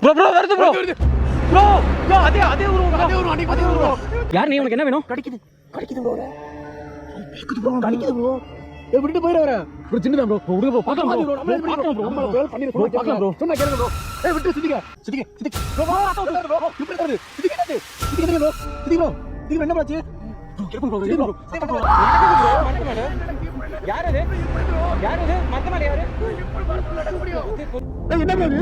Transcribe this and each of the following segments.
Bro வருது bro bro அதே ஒரு யார் நீ உனக்கு என்ன வேணும்? கிடைக்குது ப்ரோ. ப்ரோ கிடைக்குது ப்ரோ. விட்டு போயிட வர ப்ரோ. சின்னதா ப்ரோ. விடு ப்ரோ. பார்க்கலாம் ப்ரோ. பார்க்கலாம் ப்ரோ. சொன்னா கேளுங்க ப்ரோ. விட்டு சித்திக்க ப்ரோ. இப்படி தரது சித்திக்க ப்ரோ. சித்திக்க என்ன பாச்சு ப்ரோ? கேளுங்க ப்ரோ. யார் அது மத்த மாதிரி யாரு? என்ன ப்ரோ இது?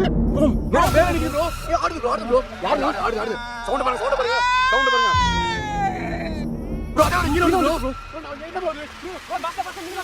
ப்ரோ பேர் அடிக்குது ப்ரோ. ஆடுது ப்ரோ. யார் ஆடுது? சவுண்ட் பாருங்க. ப்ரோ அத ஒரு ஹீரோ ப்ரோ. என்ன ப்ரோ இது? ப்ரோ பக்க நீங்க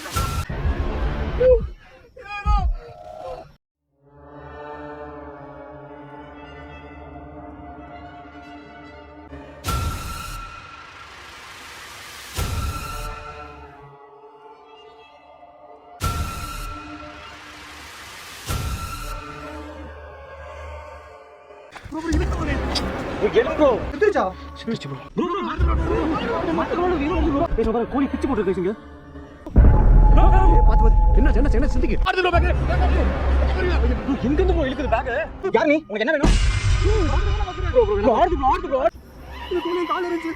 கோழி பிச்சு போட்டு பேசுங்க. என்ன சிந்திக்கு எங்க இருந்து ப்ரோ இழுக்குது பேக்? யார் நீ? உங்களுக்கு என்ன வேணும்? ஆடுது கால் இருந்துச்சு.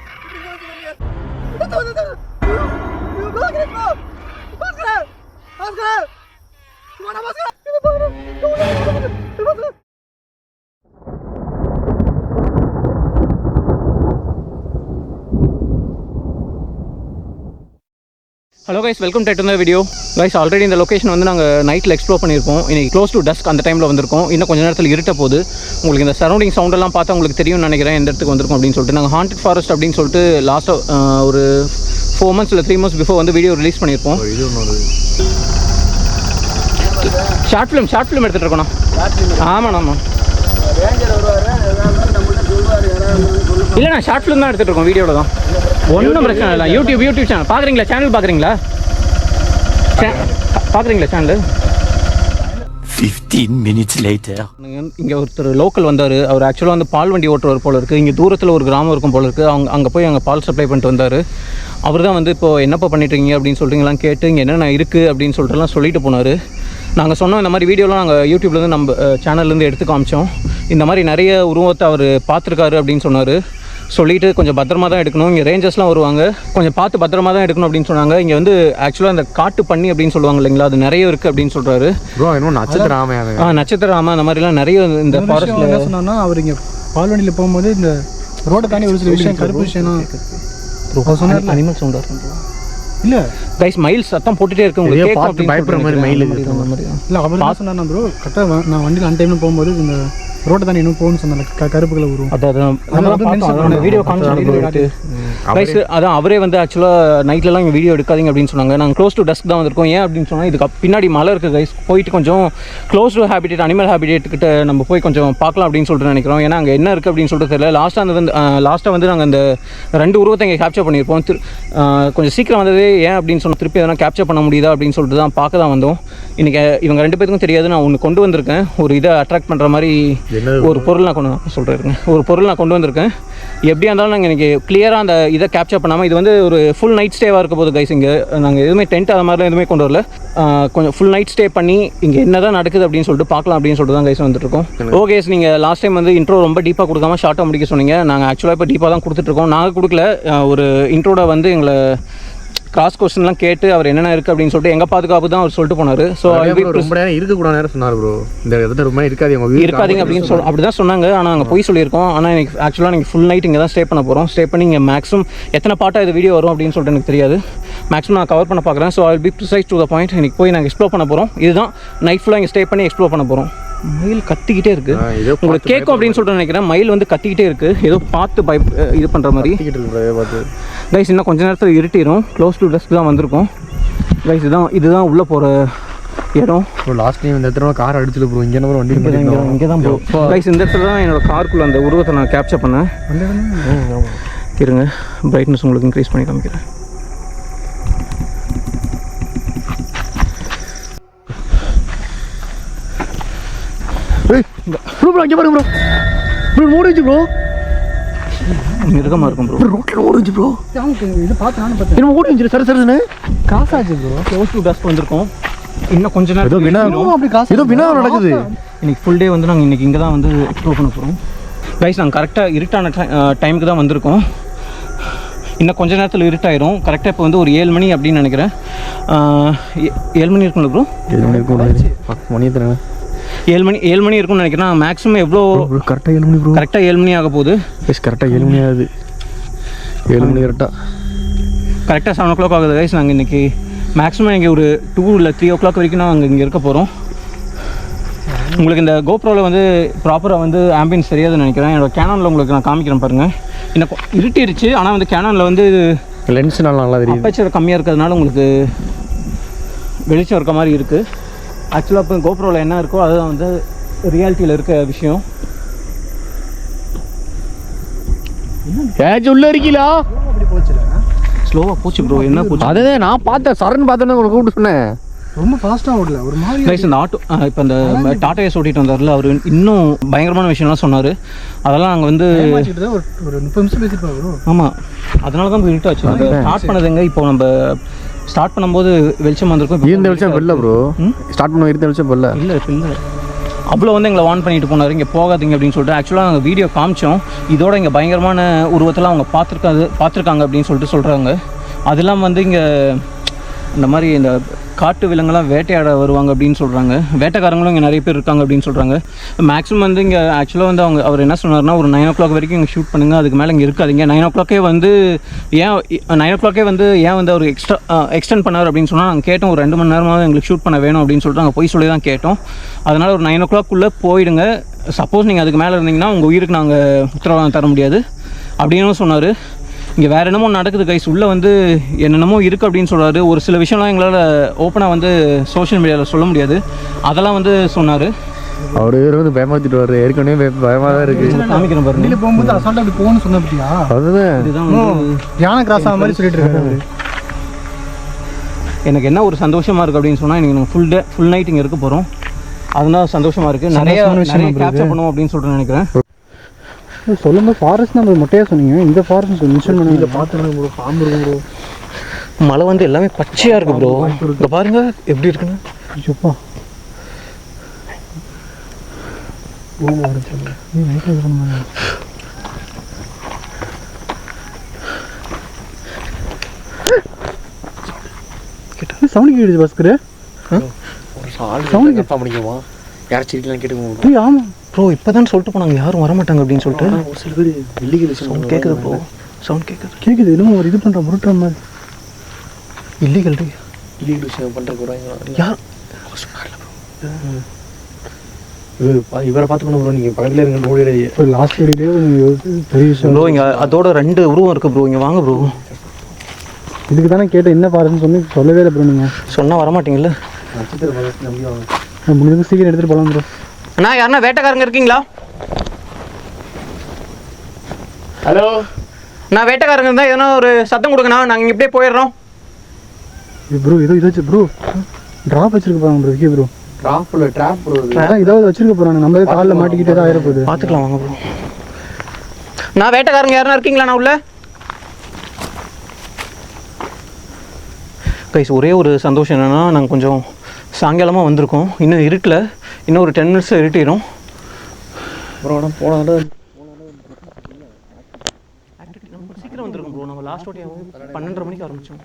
ஹலோ கைஸ், வெல்கம் டு இந்த வீடியோ. கைஸ், ஆல்ரெடி இந்த லொக்கேஷன் வந்து நாங்கள் நைட்டில் எக்ஸ்ப்ளோர் பண்ணியிருப்போம். இன்னைக்கு க்ளோஸ் டு டஸ்க் அந்த டைமில் வந்திருக்கோம். இன்னும் கொஞ்சம் நேரத்தில் இருட்ட போகுது. உங்களுக்கு இந்த சரௌண்டிங் சவுண்டெல்லாம் பார்த்தா உங்களுக்கு தெரியும்னு நினைக்கிறேன் எந்த இடத்துக்கு வந்திருக்கும் அப்படின்னு சொல்லிட்டு. நாங்கள் ஹாண்டட் ஃபாரஸ்ட் அப்படின்னு சொல்லிட்டு லாஸ்ட்டாக ஒரு 4 months இல்லை 3 months பிஃபோர் வந்து வீடியோ ரிலீஸ் பண்ணியிருப்போம். ஷார்ட் ஃபிலிம் எடுத்துகிட்டு இருக்கோண்ணா. ஆமாண்ணா. இல்லைண்ணா, ஷார்ட் ஃபிலிம் தான் எடுத்துகிட்டு இருக்கோம். வீடியோவில் தான் ஒன்றும் பிரச்சனை இல்லை. யூடியூப் சேனல் பார்க்குறீங்களா? சேனல் பார்க்குறீங்களா? Channel 15 minutes later. இங்கே ஒருத்தர் லோக்கல் வந்தார். அவர் ஆக்சுவலாக வந்து பால் வண்டி ஓட்டுறவர் போல இருக்குது. இங்கே தூரத்தில் ஒரு கிராமம் இருக்கும் போல இருக்குது. அங்கே போய் அங்கே பால் சப்ளை பண்ணிட்டு வந்தார். அவர் தான் வந்து இப்போது என்னப்பா பண்ணிட்டுருக்கீங்க அப்படின்னு சொல்லிட்டுலாம் கேட்டு இங்கே என்னென்ன இருக்குது அப்படின்னு சொல்லிட்டுலாம் சொல்லிட்டு போனார். நாங்கள் சொன்னோம் இந்த மாதிரி வீடியோலாம் நாங்கள் யூடியூப்லேருந்து நம்ம சேனல்லேருந்து எடுத்து காமிச்சோம். இந்த மாதிரி நிறைய உருவத்தை அவர் பார்த்துருக்காரு அப்படின்னு சொன்னார். சொல்லிவிட்டு கொஞ்சம் பத்திரமா தான் எடுக்கணும், இங்கே ரேஞ்சர்ஸ்லாம் வருவாங்க, கொஞ்சம் பார்த்து பத்திரமா தான் எடுக்கணும் அப்படின்னு சொன்னாங்க. இங்கே வந்து ஆக்சுவலாக அந்த காட்டு பண்ணி அப்படின்னு சொல்லுவாங்க இல்லைங்களா, அது நிறைய இருக்குது அப்படின்னு சொல்கிறாரு. நட்சத்திர ஆமை அந்த மாதிரிலாம் நிறைய இந்த ஃபாரஸ்ட்டில் என்ன சொன்னான்னா, அவர் இங்கே பால்வண்டியில் போகும்போது இந்த ரோட்டை தாண்டி ஒரு சில விஷயம் கருப்பு விஷயம் சொன்னார். அனிமல் சவுண்டாக இருக்கும் இல்லை கைஸ், மயில்ஸ் சத்தம் போட்டுகிட்டே இருக்கு. உங்களுக்கு பார்த்து பயப்படுற மாதிரி மயில் இல்லை. அவர் என்ன சொன்னார்னா ப்ரோ, கரெக்டாக நான் வண்டியில் அந்த டைமில் போகும்போது இந்த ரோட்டை தாண்டி இன்னும் போகணும்னு சொன்னாங்க. கருப்புகளை உருவம் அதான் வீடியோ காமிச்சு. அதான் அவரே வந்து ஆக்சுவலாக நைட்லலாம் இங்கே வீடியோ எடுக்காதீங்க அப்படின்னு சொன்னாங்க. நாங்கள் க்ளோஸ் டு டஸ்க் தான் வந்திருக்கோம். ஏன் அப்படின்னு சொன்னால் இதுக்கு பின்னாடி மலை இருக்குது கைஸ். போயிட்டு கொஞ்சம் close to habitat, animal habitat கிட்ட நம்ம போய் கொஞ்சம் பார்க்கலாம் அப்படின்னு சொல்லிட்டு நினைக்கிறோம். ஏன்னா அங்கே என்ன இருக்குது அப்படின்னு சொல்லிட்டு தெரியல. லாஸ்ட்டாக வந்து நாங்கள் அந்த 2 உருவத்தை இங்கே கேப்சர் பண்ணியிருப்போம். கொஞ்சம் சீக்கிரம் வந்தது. ஏன் அப்படின்னு சொன்னால் திருப்பி எதனா கேப்சர் பண்ண முடியுதா அப்படின்னு சொல்லிட்டு தான் பார்க்க தான் வந்தோம். இன்றைக்கி இவங்க 2 பேருக்கும் தெரியாது. நான் ஒன்று கொண்டு வந்திருக்கேன், ஒரு இதை அட்ராக்ட் பண்ணுற மாதிரி ஒரு பொருள் நான் கொண்டு வந்திருக்கேன். எப்படியா இருந்தாலும் நாங்கள் இன்றைக்கி கிளியராக அந்த இதை கேப்சர் பண்ணாமல், இது வந்து ஒரு ஃபுல் நைட் ஸ்டேவாக இருக்க போது கைஸ். இங்கே நாங்கள் எதுவுமே டென்ட் அது மாதிரிலாம் எதுவுமே கொண்டு வரல. கொஞ்சம் ஃபுல் நைட் ஸ்டே பண்ணி இங்கே என்ன தான் நடக்குது அப்படின்னு சொல்லிட்டு பார்க்கலாம் அப்படின்னு சொல்லிட்டு தான் கைஸ் வந்துட்டுருக்கோம். ஓகே, நீங்கள் லாஸ்ட் டைம் வந்து இன்ட்ரோ ரொம்ப டீப்பாக கொடுக்காம ஷார்ட்டாக முடிக்க சொன்னீங்க. நாங்கள் ஆக்சுவலாக இப்போ டீப்பாக தான் கொடுத்துட்ருக்கோம். நாங்கள் கொடுக்கல, ஒரு இன்ட்ரோட வந்து எங்களை கிராஸ் கொஸ்டின்லாம் கேட்டு அவர் என்னென்ன இருக்குது அப்படின்னு சொல்லிட்டு எங்கள் பாதுகாப்பு தான் அவர் சொல்லிட்டு போனார். ஸோ ரொம்ப நேரம் இருக்கக்கூடாது நேரம் சொன்னார் ப்ரோ. இந்த இடத்துல ரொம்ப இருக்காதீங்க அப்படின்னு அப்படி தான் சொன்னாங்க. ஆனால் நாங்கள் போய் சொல்லியிருக்கோம். ஆனால் எனக்கு ஆக்சுவலாக நீங்கள் ஃபுல் நைட் இங்கே தான் ஸ்டே பண்ண போகிறோம். ஸ்டே பண்ணி இங்கே மேக்ஸிமம் எத்தனை பாட்டாக இது வீடியோ வரும் அப்படின்னு சொல்லிட்டு எனக்கு தெரியாது. மேக்ஸிமம் நான் கவர் பண்ண பார்க்குறேன். So I will be precise to the point. இன்றைக்கி போய் நாங்கள் எக்ஸ்ப்ளோர் பண்ண போகிறோம். இதுதான் நைட் ஃபுல்லாக இங்கே ஸ்டே பண்ணி எக்ஸ்ப்ளோர் பண்ண போகிறோம். மயில் கத்திக்கிட்டே இருக்குது, உங்களுக்கு கேட்கும் அப்படின்னு சொல்லிட்டு நினைக்கிறேன். மயில் வந்து கத்திக்கிட்டே இருக்குது, ஏதோ பார்த்து இது பண்ணுற மாதிரி கைஸ். இன்னும் கொஞ்சம் நேரத்தில் இருட்டிடும். க்ளோஸ் டு டஸ்க் தான் வந்திருக்கோம் கைஸ். இதுதான் உள்ளே போகிற இடம். லாஸ்ட் டைம் இந்த இடத்துல கார் அடிச்சுட்டு ப்ரோ. இங்கே வண்டி இங்கே தான் ப்ரோ கைஸ். இந்த இடத்துல தான் என்னோடய காருக்குள்ளே அந்த உருவத்தை நான் கேப்சர் பண்ணேன். இருங்க, பிரைட்னஸ் உங்களுக்கு இன்க்ரீஸ் பண்ணி காமிக்கிறேன். ப்ரோ அங்கே பாருங்க ப்ரோ. ஓடிச்சு ப்ரோ. மிருகமாக இருக்கும் ப்ரோ. ரோட்டில் ஓடிச்சு ப்ரோ. இது பார்த்து நானும் பார்த்தேன். ஓடிச்சு சரி சரின்னு கிராஸ் ஆச்சு ப்ரோ. க்ளோஸ் டு டஸ்க் வந்திருக்கோம். இன்னும் கொஞ்ச நேரம் ஏதோ வினா ஏதோ வினா நடக்குது. இன்னைக்கு ஃபுல் டே வந்து நாங்கள் இன்றைக்கி இங்கே தான் வந்து எக்ஸ்ப்ளோர் பண்ண போகிறோம் கைஸ். நாங்கள் கரெக்டாக இருட்டான டைமுக்கு தான் வந்திருக்கோம். இன்னும் கொஞ்ச நேரத்தில் இருட்டாயிரும். கரெக்டாக இப்போ வந்து ஒரு 7 மணி அப்படின்னு நினைக்கிறேன். 7 மணி இருக்கும்ல ப்ரோ? 7 மணி இருக்கும். மணி தரேன் 7 மணி இருக்கும்னு நினைக்கிறேன். மேக்ஸிமம் எவ்வளோ கரெக்டாக 7 மணி ப்ரோ. கரெக்டாக 7 மணி ஆக போகுது. கைஸ் கரெக்டாக 7 மணி ஆகுது. 7 மணி கரெக்டாக 7 o'clock ஆகுது கைஸ். நாங்கள் இன்றைக்கி மேக்ஸிமம் இங்கே ஒரு 2 இல்லை 3 o'clock வரைக்கும் நான் இங்கே இருக்க போகிறோம். உங்களுக்கு இந்த கோப்ரோவில் வந்து ப்ராப்பராக வந்து ஆம்பியன்ஸ் தெரியாதுன்னு நினைக்கிறேன். என்னோடய கேனானில் உங்களுக்கு நான் காமிக்கிறேன் பாருங்கள். இன்னும் இருட்டிருச்சு. ஆனால் வந்து கேனானில் வந்து லென்ஸ்னால நல்லா தெரியும். அப்பேச்சர் கம்மியாக இருக்கிறதுனால உங்களுக்கு வெளிச்சம் இருக்க மாதிரி இருக்குது. ஆக்சுவலாக இப்போ கோப்ரோவில் என்ன இருக்கோ அதுதான் வந்து ரியாலிட்டியில் இருக்க விஷயம். உள்ள இருக்கீங்களா? அப்படி போச்சுல, ஸ்லோவாக போச்சு ப்ரோ. என்ன போச்சு? அதே நான் பார்த்தேன். சரன்னு பார்த்தோன்னே உங்களுக்கு கூப்பிட்டு சொன்னேன். ரொம்ப ஃபாஸ்ட்டாக ஓடல, ஒரு மாதிரி கைஸ். இந்த ஆட்டோ இப்போ இந்த டாடா ஏஸ் ஓட்டிகிட்டு வந்தார்ல, அவர் இன்னும் பயங்கரமான விஷயம்லாம் சொன்னார். அதெல்லாம் நாங்கள் வந்து ஒரு 30 நிமிஷம் பேசிட்டு ப்ரோ. ஆமாம், அதனால தான் இருட்டாச்சு. ஸ்டார்ட் பண்ணதுங்க. இப்போ நம்ம ஸ்டார்ட் பண்ணும்போது வெளிச்சம் வந்திருக்கும். இருந்த வெளிச்சம் வெளில ப்ரோ. ஸ்டார்ட் பண்ண இருந்த வெளிச்சம் வெளில இல்லை இல்லை. அவ்வளோ வந்து எங்களை வார்ன் பண்ணிட்டு போனார், இங்கே போகாதீங்க அப்படின்னு சொல்லிட்டு. ஆக்சுவலாக நாங்கள் வீடியோ காமிச்சோம். இதோட இங்கே பயங்கரமான உருவத்தெல்லாம் அவங்க பார்த்துருக்காங்க அப்படின்னு சொல்லிட்டு சொல்கிறாங்க. அது இல்லாமல் வந்து இங்கே இந்த மாதிரி இந்த காட்டு விலங்கெல்லாம் வேட்டையாட வருவாங்க அப்படின்னு சொல்கிறாங்க. வேட்டைக்காரங்களும் இங்கே நிறைய பேர் இருக்காங்க அப்படின்னு சொல்கிறாங்க. மேக்ஸிமம் வந்து இங்கே ஆக்சுவலாக வந்து அவர் என்ன சொன்னார்னா, ஒரு 9 o'clock வரைக்கும் இங்கே ஷூட் பண்ணுங்கள், அதுக்கு மேலே இங்கே இருக்காதிங்க. 9 o'clock வந்து ஏன் 9 o'clock வந்து ஏன் வந்து அவர் எக்ஸ்டெண்ட் பண்ணார் அப்படின்னு சொன்னால் நாங்கள் கேட்டோம். ஒரு 2 மணி நேரமாக எங்களுக்கு ஷூட் பண்ண வேணும் அப்படின்னு சொல்லிட்டு நாங்கள் போய் சொல்லி தான் கேட்டோம். அதனால் ஒரு 9 o'clock போயிடுங்க. சப்போஸ் நீங்கள் அதுக்கு மேலே இருந்தீங்கன்னா உங்கள் உயிருக்கு நாங்கள் உத்தரவாதம் தர முடியாது அப்படின்னு சொன்னார். இங்கே வேறு என்னமோ நடக்குது கைஸ். உள்ளே வந்து என்னென்னமோ இருக்குது அப்படின்னு சொல்கிறாரு. ஒரு சில விஷயம்லாம் எங்களால் ஓப்பனாக வந்து சோஷியல் மீடியாவில் சொல்ல முடியாது. அதெல்லாம் வந்து சொன்னார். அவர் வந்து பயமாத்திட்டு வர்றாரு. ஏற்கனவே பயமாக தான் இருக்குது. காமிக்கிறேன் பாருங்க. வெளியில் போகும்போது அசால்ட்டாக அப்படி போகணும்னு சொன்ன பற்றியா? அதுதான் இதுதான் யானை கிராஸ் ஆகிற மாதிரி சொல்லிட்டு இருக்காரு. எனக்கு என்ன ஒரு சந்தோஷமாக இருக்குது அப்படின்னு சொன்னால், இன்றைக்கி நாங்கள் ஃபுல் நைட் இங்கே இருக்க போகிறோம். அதுதான் சந்தோஷமாக இருக்குது. நிறைய கேப்சர் பண்ணுவோம் அப்படின்னு சொல்லிட்டு நினைக்கிறேன். சொல்லும்போது ஃபாரஸ்ட் நம்ம மொட்டையாக சொன்னீங்க. இந்த ஃபாரஸ்ட் மென்ஷன் பண்ணி இதை பார்த்துருங்க ப்ரோ. பாம்பு இருக்கும் ப்ரோ. மழை வந்து எல்லாமே பச்சையாக இருக்குது ப்ரோ. இங்கே பாருங்க எப்படி இருக்குன்னு. சுப்பா சவுண்ட் கேட்டுச்சு பாஸ்கர். Sound confirm பண்ணிக்குமா? யாராச்சும் கேட்டுக்கோங்க. ஆமாம் ப்ரோ, இப்போ தான் சொல்லிட்டு போனாங்க யாரும் வரமாட்டாங்க அப்படின்னு சொல்லிட்டு. ஒரு சில பேர் இல்லீகல் சவுண்ட் கேட்குது ப்ரோ. சவுண்ட் கேட்குது. இன்னும் ஒரு இது பண்ணுற முருட்டுற மாதிரி. இல்லீகல் விஷயம் பண்ணுறக்கு வராங்க. யார் இவரை பார்த்துக்கணும் ப்ரோ. நீங்கள் பக்கத்தில் இருக்க ஓடிடையே ஒரு லாஸ்ட் வீடியோ பெரிய விஷயம் ப்ரோ. இங்கே அதோட 2 உருவம் இருக்குது ப்ரோ. இங்கே வாங்க ப்ரோ. இதுக்கு தானே கேட்டேன் என்ன பாருன்னு சொல்லி சொல்லவே இல்லை ப்ரோ. நீங்கள் சொன்னால் வரமாட்டீங்கல்ல. முடிஞ்சது சீக்கிரம் எடுத்துகிட்டு போகலாம் ப்ரோ. அண்ணா, யாருன்னா வேட்டைக்காரங்க இருக்கீங்களா? ஹலோ நான் வேட்டைக்காரங்க இருந்தால் எதனா ஒரு சத்தம் கொடுங்கண்ணா. நாங்கள் இங்கே இப்படியே போயிடுறோம். ப்ரோ இது வச்சு ப்ரோ ட்ராப் வச்சிருக்க போகிறாங்க bro. Okay bro. Drop bro. ஏதாவது வச்சிருக்க போகிறாங்க. நம்ம காலில் மாட்டிக்கிட்டே தான் ஆயிரப்போகுது. பார்த்துக்கலாம் வாங்க ப்ரோ. நான் வேட்டைக்காரங்க யாருன்னா இருக்கீங்களா நான் உள்ள? கைஸ், ஒரே ஒரு சந்தோஷம் என்னென்னா, நாங்கள் கொஞ்சம் சாயங்காலமாக வந்திருக்கோம். இன்னும் இருட்டில் இன்னும் ஒரு 10 minutes இருட்டிடும் ப்ரோ. ஆனால் போனால சீக்கிரம் வந்துருக்கோம் ப்ரோ. நம்ம லாஸ்ட் வாட்டி 12:30 மணிக்கு ஆரம்பித்தோம்.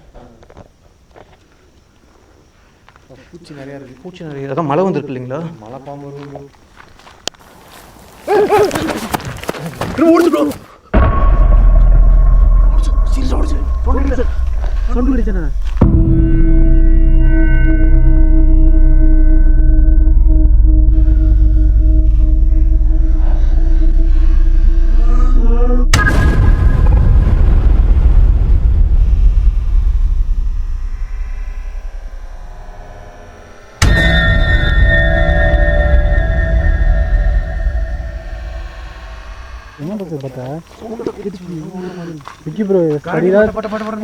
பூச்சி நிறையா இருக்குது. பூச்சி நிறைய. அதான் மழை வந்துருக்கு இல்லைங்களா? மழை பாம்பு வரும்.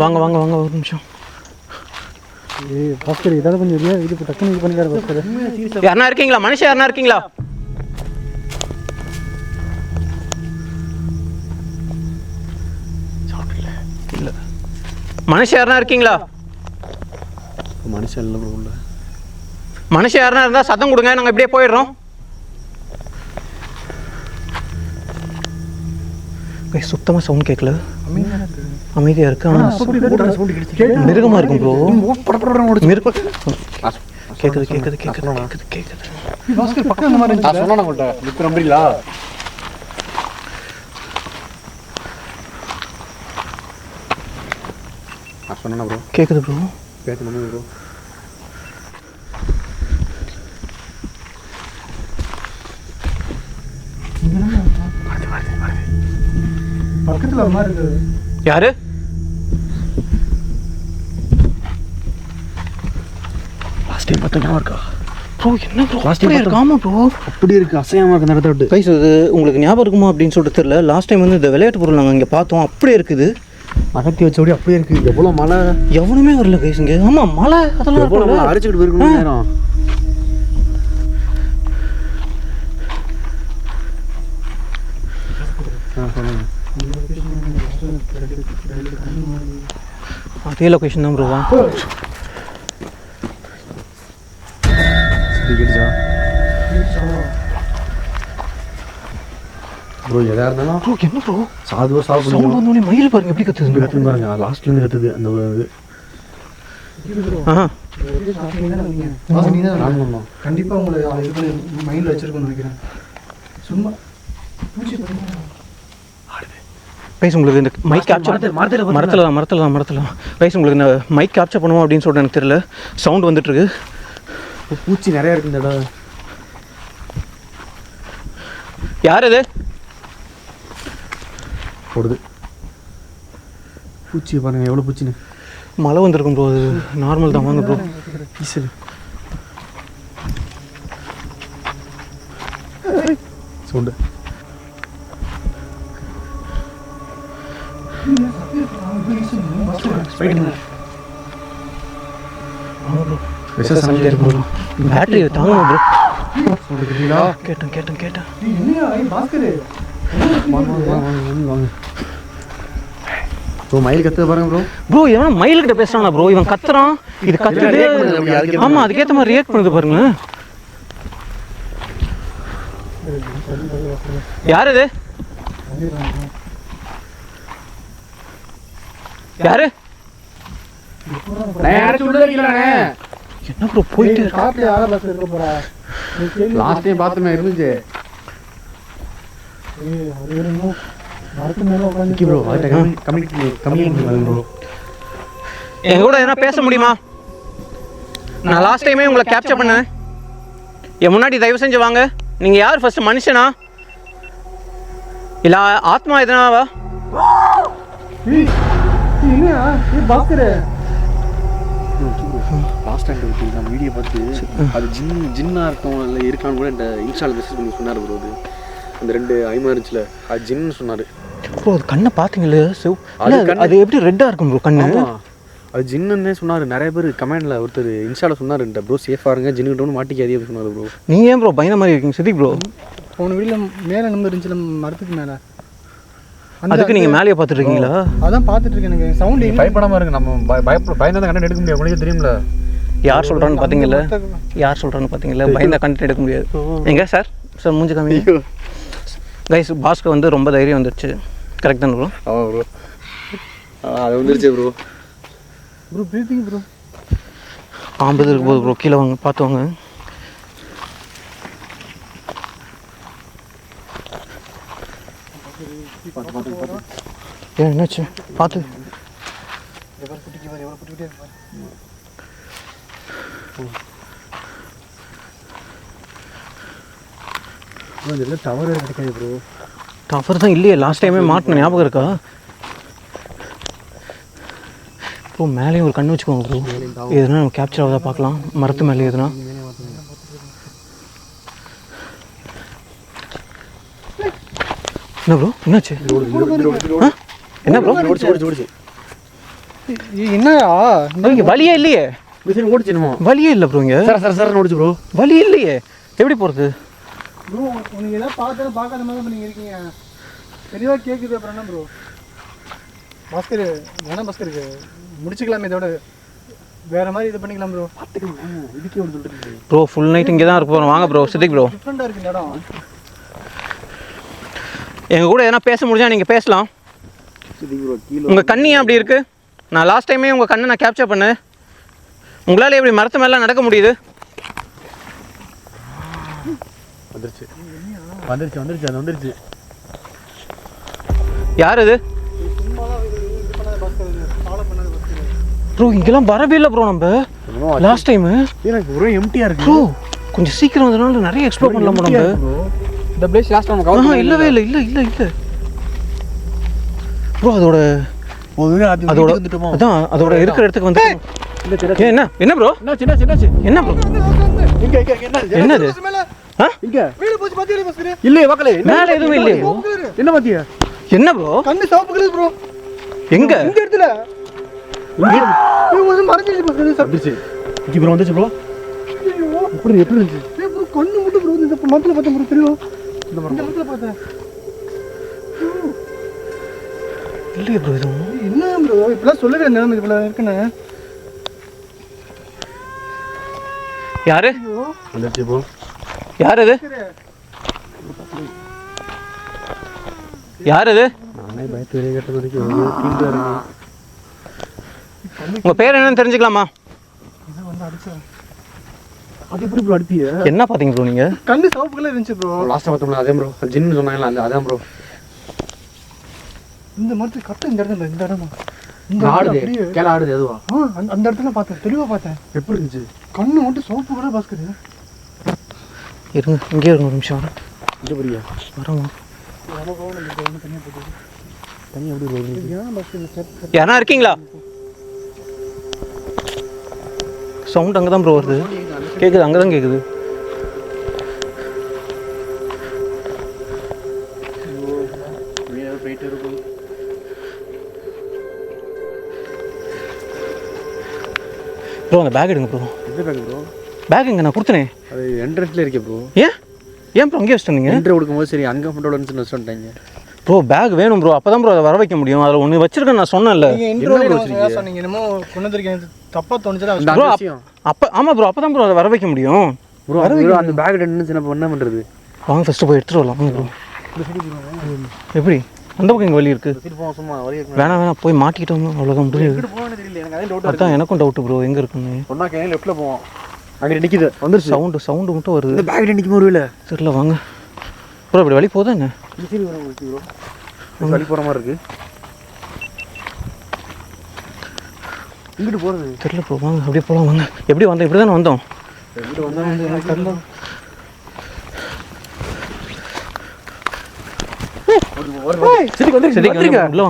வாங்க வாங்க வாங்க ஒரு நிமிஷம். பாஸ்கர் ஏதாவது கொஞ்சம் இது டக்குனு இது பண்ணிடாரு பாஸ்கர். யாருன்னா இருக்கீங்களா? மனுஷன் யாருன்னா இருக்கீங்களா? இல்லை. மனுஷன் யாருன்னா இருக்கீங்களா? மனுஷன் இல்லை ப்ரோ. உள்ள மனுஷன் யாருன்னா இருந்தால் சத்தம் கொடுங்க, நாங்கள் இப்படியே போயிடுறோம். சுத்தமாக சவுண்ட் கேட்கல, அமைதியாக இருக்கு. ஆனால் மிருகமாக இருக்கும் ப்ரோ. மிருகம் கேட்குது கேட்குது கேட்குது கேட்குது கேட்குது. பக்கம் அந்த மாதிரி நான் சொன்னேன் உங்கள்கிட்ட, இப்போ நம்புறீங்களா? நான் சொன்னேன் ப்ரோ. கேட்குது ப்ரோ. கேட்கணும் ப்ரோ. பக்கத்தில் ஒரு மாதிரி இருக்குது. யாரு? லாஸ்ட் டைம் பார்த்தா ஞாபகம் இருக்கா ப்ரோ? என்ன ப்ரோ லாஸ்ட் டைம் இருக்காமா ப்ரோ? அப்படி இருக்குது, அசையாமல் இருக்குது அந்த இடத்த விட்டு. கைஸ் இது உங்களுக்கு ஞாபகம் இருக்குமா அப்படின்னு சொல்லிட்டு தெரியல. லாஸ்ட் டைம் வந்து இந்த விளையாட்டு பொருள் நாங்கள் இங்கே பார்த்தோம், அப்படியே இருக்குது. அகத்தி வச்சபடி அப்படியே இருக்குது. எவ்வளோ மழை, எவனுமே வரல கைஸ் இங்கே. ஆமாம் மழை, அதெல்லாம் எவ்வளோ மழை அடிச்சுக்கிட்டு போயிருக்கணும் நேரம். அதே லொக்கேஷன் தான் ப்ரோவா? ப்ரோ எதாக இருந்தாலும் ப்ரோ என்ன ப்ரோ சாதுவாக சாப்பிடுவோம். சவுண்ட் வந்தோடனே மயில் பாருங்க எப்படி கத்துது. கற்றுன்னு பாருங்க, லாஸ்ட்லேருந்து கற்றுது அந்த இது. கண்டிப்பாக உங்களை இது பண்ணி மைண்டில் வச்சுருக்கோன்னு நினைக்கிறேன். சும்மா கைஸ் உங்களுக்கு இந்த மைக் கேப்சர் மரத்தில் கைஸ் உங்களுக்கு இந்த மைக் கேப்சர் பண்ணுவோம் அப்படின்னு சொல்லிட்டு எனக்கு தெரியல. சவுண்ட் வந்துட்டுருக்கு. பூச்சி நிறையா இருக்குது இந்த இடம். யார் இது போடுது? பூச்சி பாருங்க எவ்வளோ பூச்சின்னு. மழை வந்திருக்கும் ப்ரோ, அது நார்மல் தான். வாங்க ப்ரோ. ஈஸில் சவுண்டு பேட்டரி தாங்க ப்ரோ. கேட்டேன் கேட்டேன். ப்ரோ மயில் கத்துற பாருங்க ப்ரோ. ப்ரோ இவன் மயில்கிட்ட பேசுறானா ப்ரோ? இவன் கத்துறான், இது கத்துது. ஆமாம் அதுக்கேற்ற மாதிரி ரியாக்ட் பண்ணுது பாருங்க. யார் இது? யாரு? என்ன ப்ரோ போயிட்டு லாஸ்ட் டைம் பார்த்துமே இருந்துச்சு ப்ரோ. என் கூட எதனா பேச முடியுமா? நான் லாஸ்ட் டைமே உங்களை கேப்சர் பண்ணேன். என் முன்னாடி தயவு செஞ்சு வாங்க. நீங்கள் யார் ஃபர்ஸ்ட், மனுஷனா இல்லை ஆத்மா எதனாவா? லாஸ்ட் டைம் நம்ம வீடியோ பார்த்து அது ஜின்னாக இருக்கும் இல்லை இருக்கான்னு கூட இந்த இன்ஸ்டாவில் மெசேஜ் பண்ணி சொன்னார் ப்ரோ. அது அந்த 2 ஐமா இருந்துச்சுல, அது ஜின்னு சொன்னார் ப்ரோ. அது கண்ணை பார்த்தீங்களே, அது எப்படி ரெட்டாக இருக்கும் ப்ரோ கண்ணு? அது ஜின்னுன்னே சொன்னார். நிறைய பேர் கமெண்டில் ஒருத்தர் இன்ஸ்டாவில் சொன்னார், ப்ரோ சேஃபாக இருங்க, ஜின்னுக்கிட்ட மாட்டிக்காதே அப்படின்னு சொன்னார் ப்ரோ. நீங்கள் ஏன் ப்ரோ பயந்த மாதிரி இருக்கீங்க சித்திக் ப்ரோ? போன வீட்டில் மேலே நம்பர் இருந்துச்சுல, மரத்துக்கு மேலே. அதுக்கு நீங்கள் மேலேயே பார்த்துட்டு இருக்கீங்களா? அதான் பார்த்துட்டு இருக்கேன். எனக்கு சவுண்டு பயப்படாமல் இருக்கு. நம்ம பயந்தா கண்டென்ட் எடுக்க முடியாது, உங்களுக்கே தெரியும்ல. யார் சொல்கிறான்னு பார்த்தீங்களா? பயந்த கண்டென்ட் எடுக்க முடியாது. எங்க சார் மூஞ்சி காமி. கைஸ் பாஸ்க்கு வந்து ரொம்ப தைரியம் வந்துடுச்சு. கரெக்ட் தானே ப்ரோ? ஆமாம் ப்ரோ, அது வந்துருச்சு ப்ரோ. Bro breathing bro. பாம்பு இருக்கு போது ப்ரோ, கீழே வாங்க பார்த்து வாங்க. ஏன் என்னாச்சு பார்த்து. டவர் கிடைக்காது ப்ரோ. டவர் தான் இல்லையே, லாஸ்ட் டைமே மாட்டின ஞாபகம் இருக்கா ப்ரோ? மேலேயும் ஒரு கண்ணு வச்சுக்கோங்க ப்ரோ, எதுனா நம்ம கேப்சர் ஆகுதா பார்க்கலாம். மரத்து மேலே எதுனா. என்ன ப்ரோ என்னாச்சு? என்ன ப்ரோ என்னயா இங்கே வழியே இல்லையே? ஓடிச்சுமா வழியே இல்லை ப்ரோ. இங்கே சார் ஓடிச்சு ப்ரோ. வழி இல்லையே, எப்படி போகிறது ப்ரோ? நீங்கள் எதாவது பார்க்காத மாதிரி தான் நீங்கள் இருக்கீங்க. தெளிவாக கேட்குது. அப்புறம் என்ன ப்ரோ? பாஸ்கர் வேணாம் பாஸ்கருக்கு முடிச்சுக்கலாமே இதோட. வேற மாதிரி இது பண்ணிக்கலாம் ப்ரோ. இதுக்கே ஒரு சொல்லிட்டு ப்ரோ ஃபுல் நைட் இங்கே தான் இருக்க போகிறோம். வாங்க ப்ரோ சித்திக் ப்ரோ. டிஃப்ரெண்டாக இருக்கு இந்த இடம். எங்கள் கூட எதனா பேச முடிஞ்சா நீங்கள் பேசலாம். ப்ரோ கீழே உங்கள் கண்ணி ஏன் அப்படி இருக்குது? நான் லாஸ்ட் டைமே உங்கள் கண்ணை நான் கேப்சர் பண்ணேன். உங்களால் எப்படி மரத்து மேலாம் நடக்க முடியுது? வந்துருச்சு வந்துருச்சு வந்துருச்சு அது வந்துருச்சு. யார் அது ப்ரோ? இங்கெல்லாம் வரவே இல்லை ப்ரோ. நம்ம லாஸ்ட் டைமு எனக்கு ஒரே எம்டியாக இருக்கு ப்ரோ. கொஞ்சம் சீக்கிரம் வந்ததுனால நிறைய எக்ஸ்ப்ளோர் பண்ணலாம் நம்ம. இந்த பிளேஸ் லாஸ்ட் டைம் கவர் இல்லவே இல்லை இல்லை இல்லை இல்லை ப்ரோ. அதோட அதான் அதோட இருக்கிற இடத்துக்கு வந்து என்ன என்ன ப்ரோ? என்ன ப்ரோ? என்னது? வீடு போச்சு பாத்தியா பாஸ்கர்? இல்லையே வாக்கல மேலே எதுவும் இல்லையே. என்ன பாத்தியா? என்ன ப்ரோ? கண்ணு சிவப்பு கலர் ப்ரோ. எங்க? இந்த இடத்துல இது மறைஞ்சிருச்சு பாஸ்கர். வந்துருச்சு. இங்க ப்ரோ வந்துச்சு ப்ரோ. எப்படி எப்படி இருந்துச்சு? ஏய் ப்ரோ கண்ணு மட்டும் ப்ரோ இந்த மரத்துல பார்த்தேன் ப்ரோ. தெரியும் இந்த மரத்துல பார்த்தேன். இல்லையே ப்ரோ. எதுவும் என்ன ப்ரோ இப்பெல்லாம் சொல்லுற நேரம் இவ்வளோ இருக்குன்னு. யாரு? வந்துருச்சு ப்ரோ. யார் அது? யார் அது? நானே பயத்து வெளியே கட்ட வரைக்கும் கீழே இருக்கு. உங்க பேர் என்னன்னு தெரிஞ்சுக்கலாமா? இதை வந்து அடிச்சேன். அது எப்படி ப்ரோ அடிப்பிய? என்ன பாத்தீங்க ப்ரோ நீங்க? கண்ணு சிவப்பு கலர் இருந்துச்சு ப்ரோ. லாஸ்ட்டாக பார்த்தோம்ல அதே ப்ரோ. ஜின்னு சொன்னாங்களா அந்த அதான் ப்ரோ. இந்த மரத்து கட்ட இந்த இடத்துல இந்த இடம் ஆடுது கேள ஆடுது அதுவா? அந்த இடத்துல பார்த்தேன் தெளிவாக பார்த்தேன். எப்படி இருந்துச்சு? கண்ணு மட்டும் சிவப்பு கலர் பாஸ்கர். இருங்க இங்கே இருங்க ஒரு நிமிஷம். இந்த புரியா வரோம். தண்ணி எப்படி வருது? யாரா இருக்கீங்களா? சவுண்ட் அங்கே தான் ப்ரோ வருது. கேட்குது, அங்கே தான் கேட்குது. போயிட்டு இருக்கும். ப்ரோ அந்த பேக் எடுங்க ப்ரோ. எந்த பேக் ப்ரோ? பேக் எங்க நான் கொடுத்தனே? அது என்ட்ரன்ஸ்ல இருக்கே ப்ரோ. ஏன் ப்ரோ அங்கேயே வச்சுட்டீங்க? என்ட்ரி கொடுக்கும்போது சரி அங்கே ஃபோட்டோ வந்து வச்சுட்டாங்க ப்ரோ. பேக் வேணும் ப்ரோ. அப்போ தான் ப்ரோ அதை வர வைக்க முடியும். அதில் ஒன்று வச்சிருக்கேன் நான் சொன்னேன்ல. நீங்கள் சொன்னீங்க என்னமோ கொண்டு வந்திருக்கீங்க தப்பாக தோணுச்சுன்னா ப்ரோ. அப்போ ஆமாம் ப்ரோ. அப்போ தான் ப்ரோ அதை வர வைக்க முடியும். ப்ரோ அந்த பேக் நின்று நம்ம என்ன பண்ணுறது? வாங்க ஃபஸ்ட்டு போய் எடுத்துகிட்டு வரலாம். வாங்க ப்ரோ. எப்படி அந்த பக்கம் இங்கே வழி இருக்குது? வேணாம் போய் மாட்டிக்கிட்டோம் அவ்வளோதான் முடியாது. அதான் எனக்கும் டவுட்டு ப்ரோ எங்கே இருக்குன்னு. ஒன்றா கேன் லெஃப்ட்டில் போவோம். அங்கே நிற்கிது வந்துருச்சு. சவுண்டு மட்டும் வருது. இந்த பேக் நிற்கும் ஒரு இல்லை தெரியல. வாங்க ப்ரோ. இப்படி வழி போதா என்ன? வழி போகிற மாதிரி இருக்கு. இங்கிட்டு போகிறது தெரியல ப்ரோ. வாங்க அப்படியே போகலாம். வாங்க. எப்படி வந்தோம்? இப்படி தானே வந்தோம். இங்கிட்டு வந்தால் தெரியல.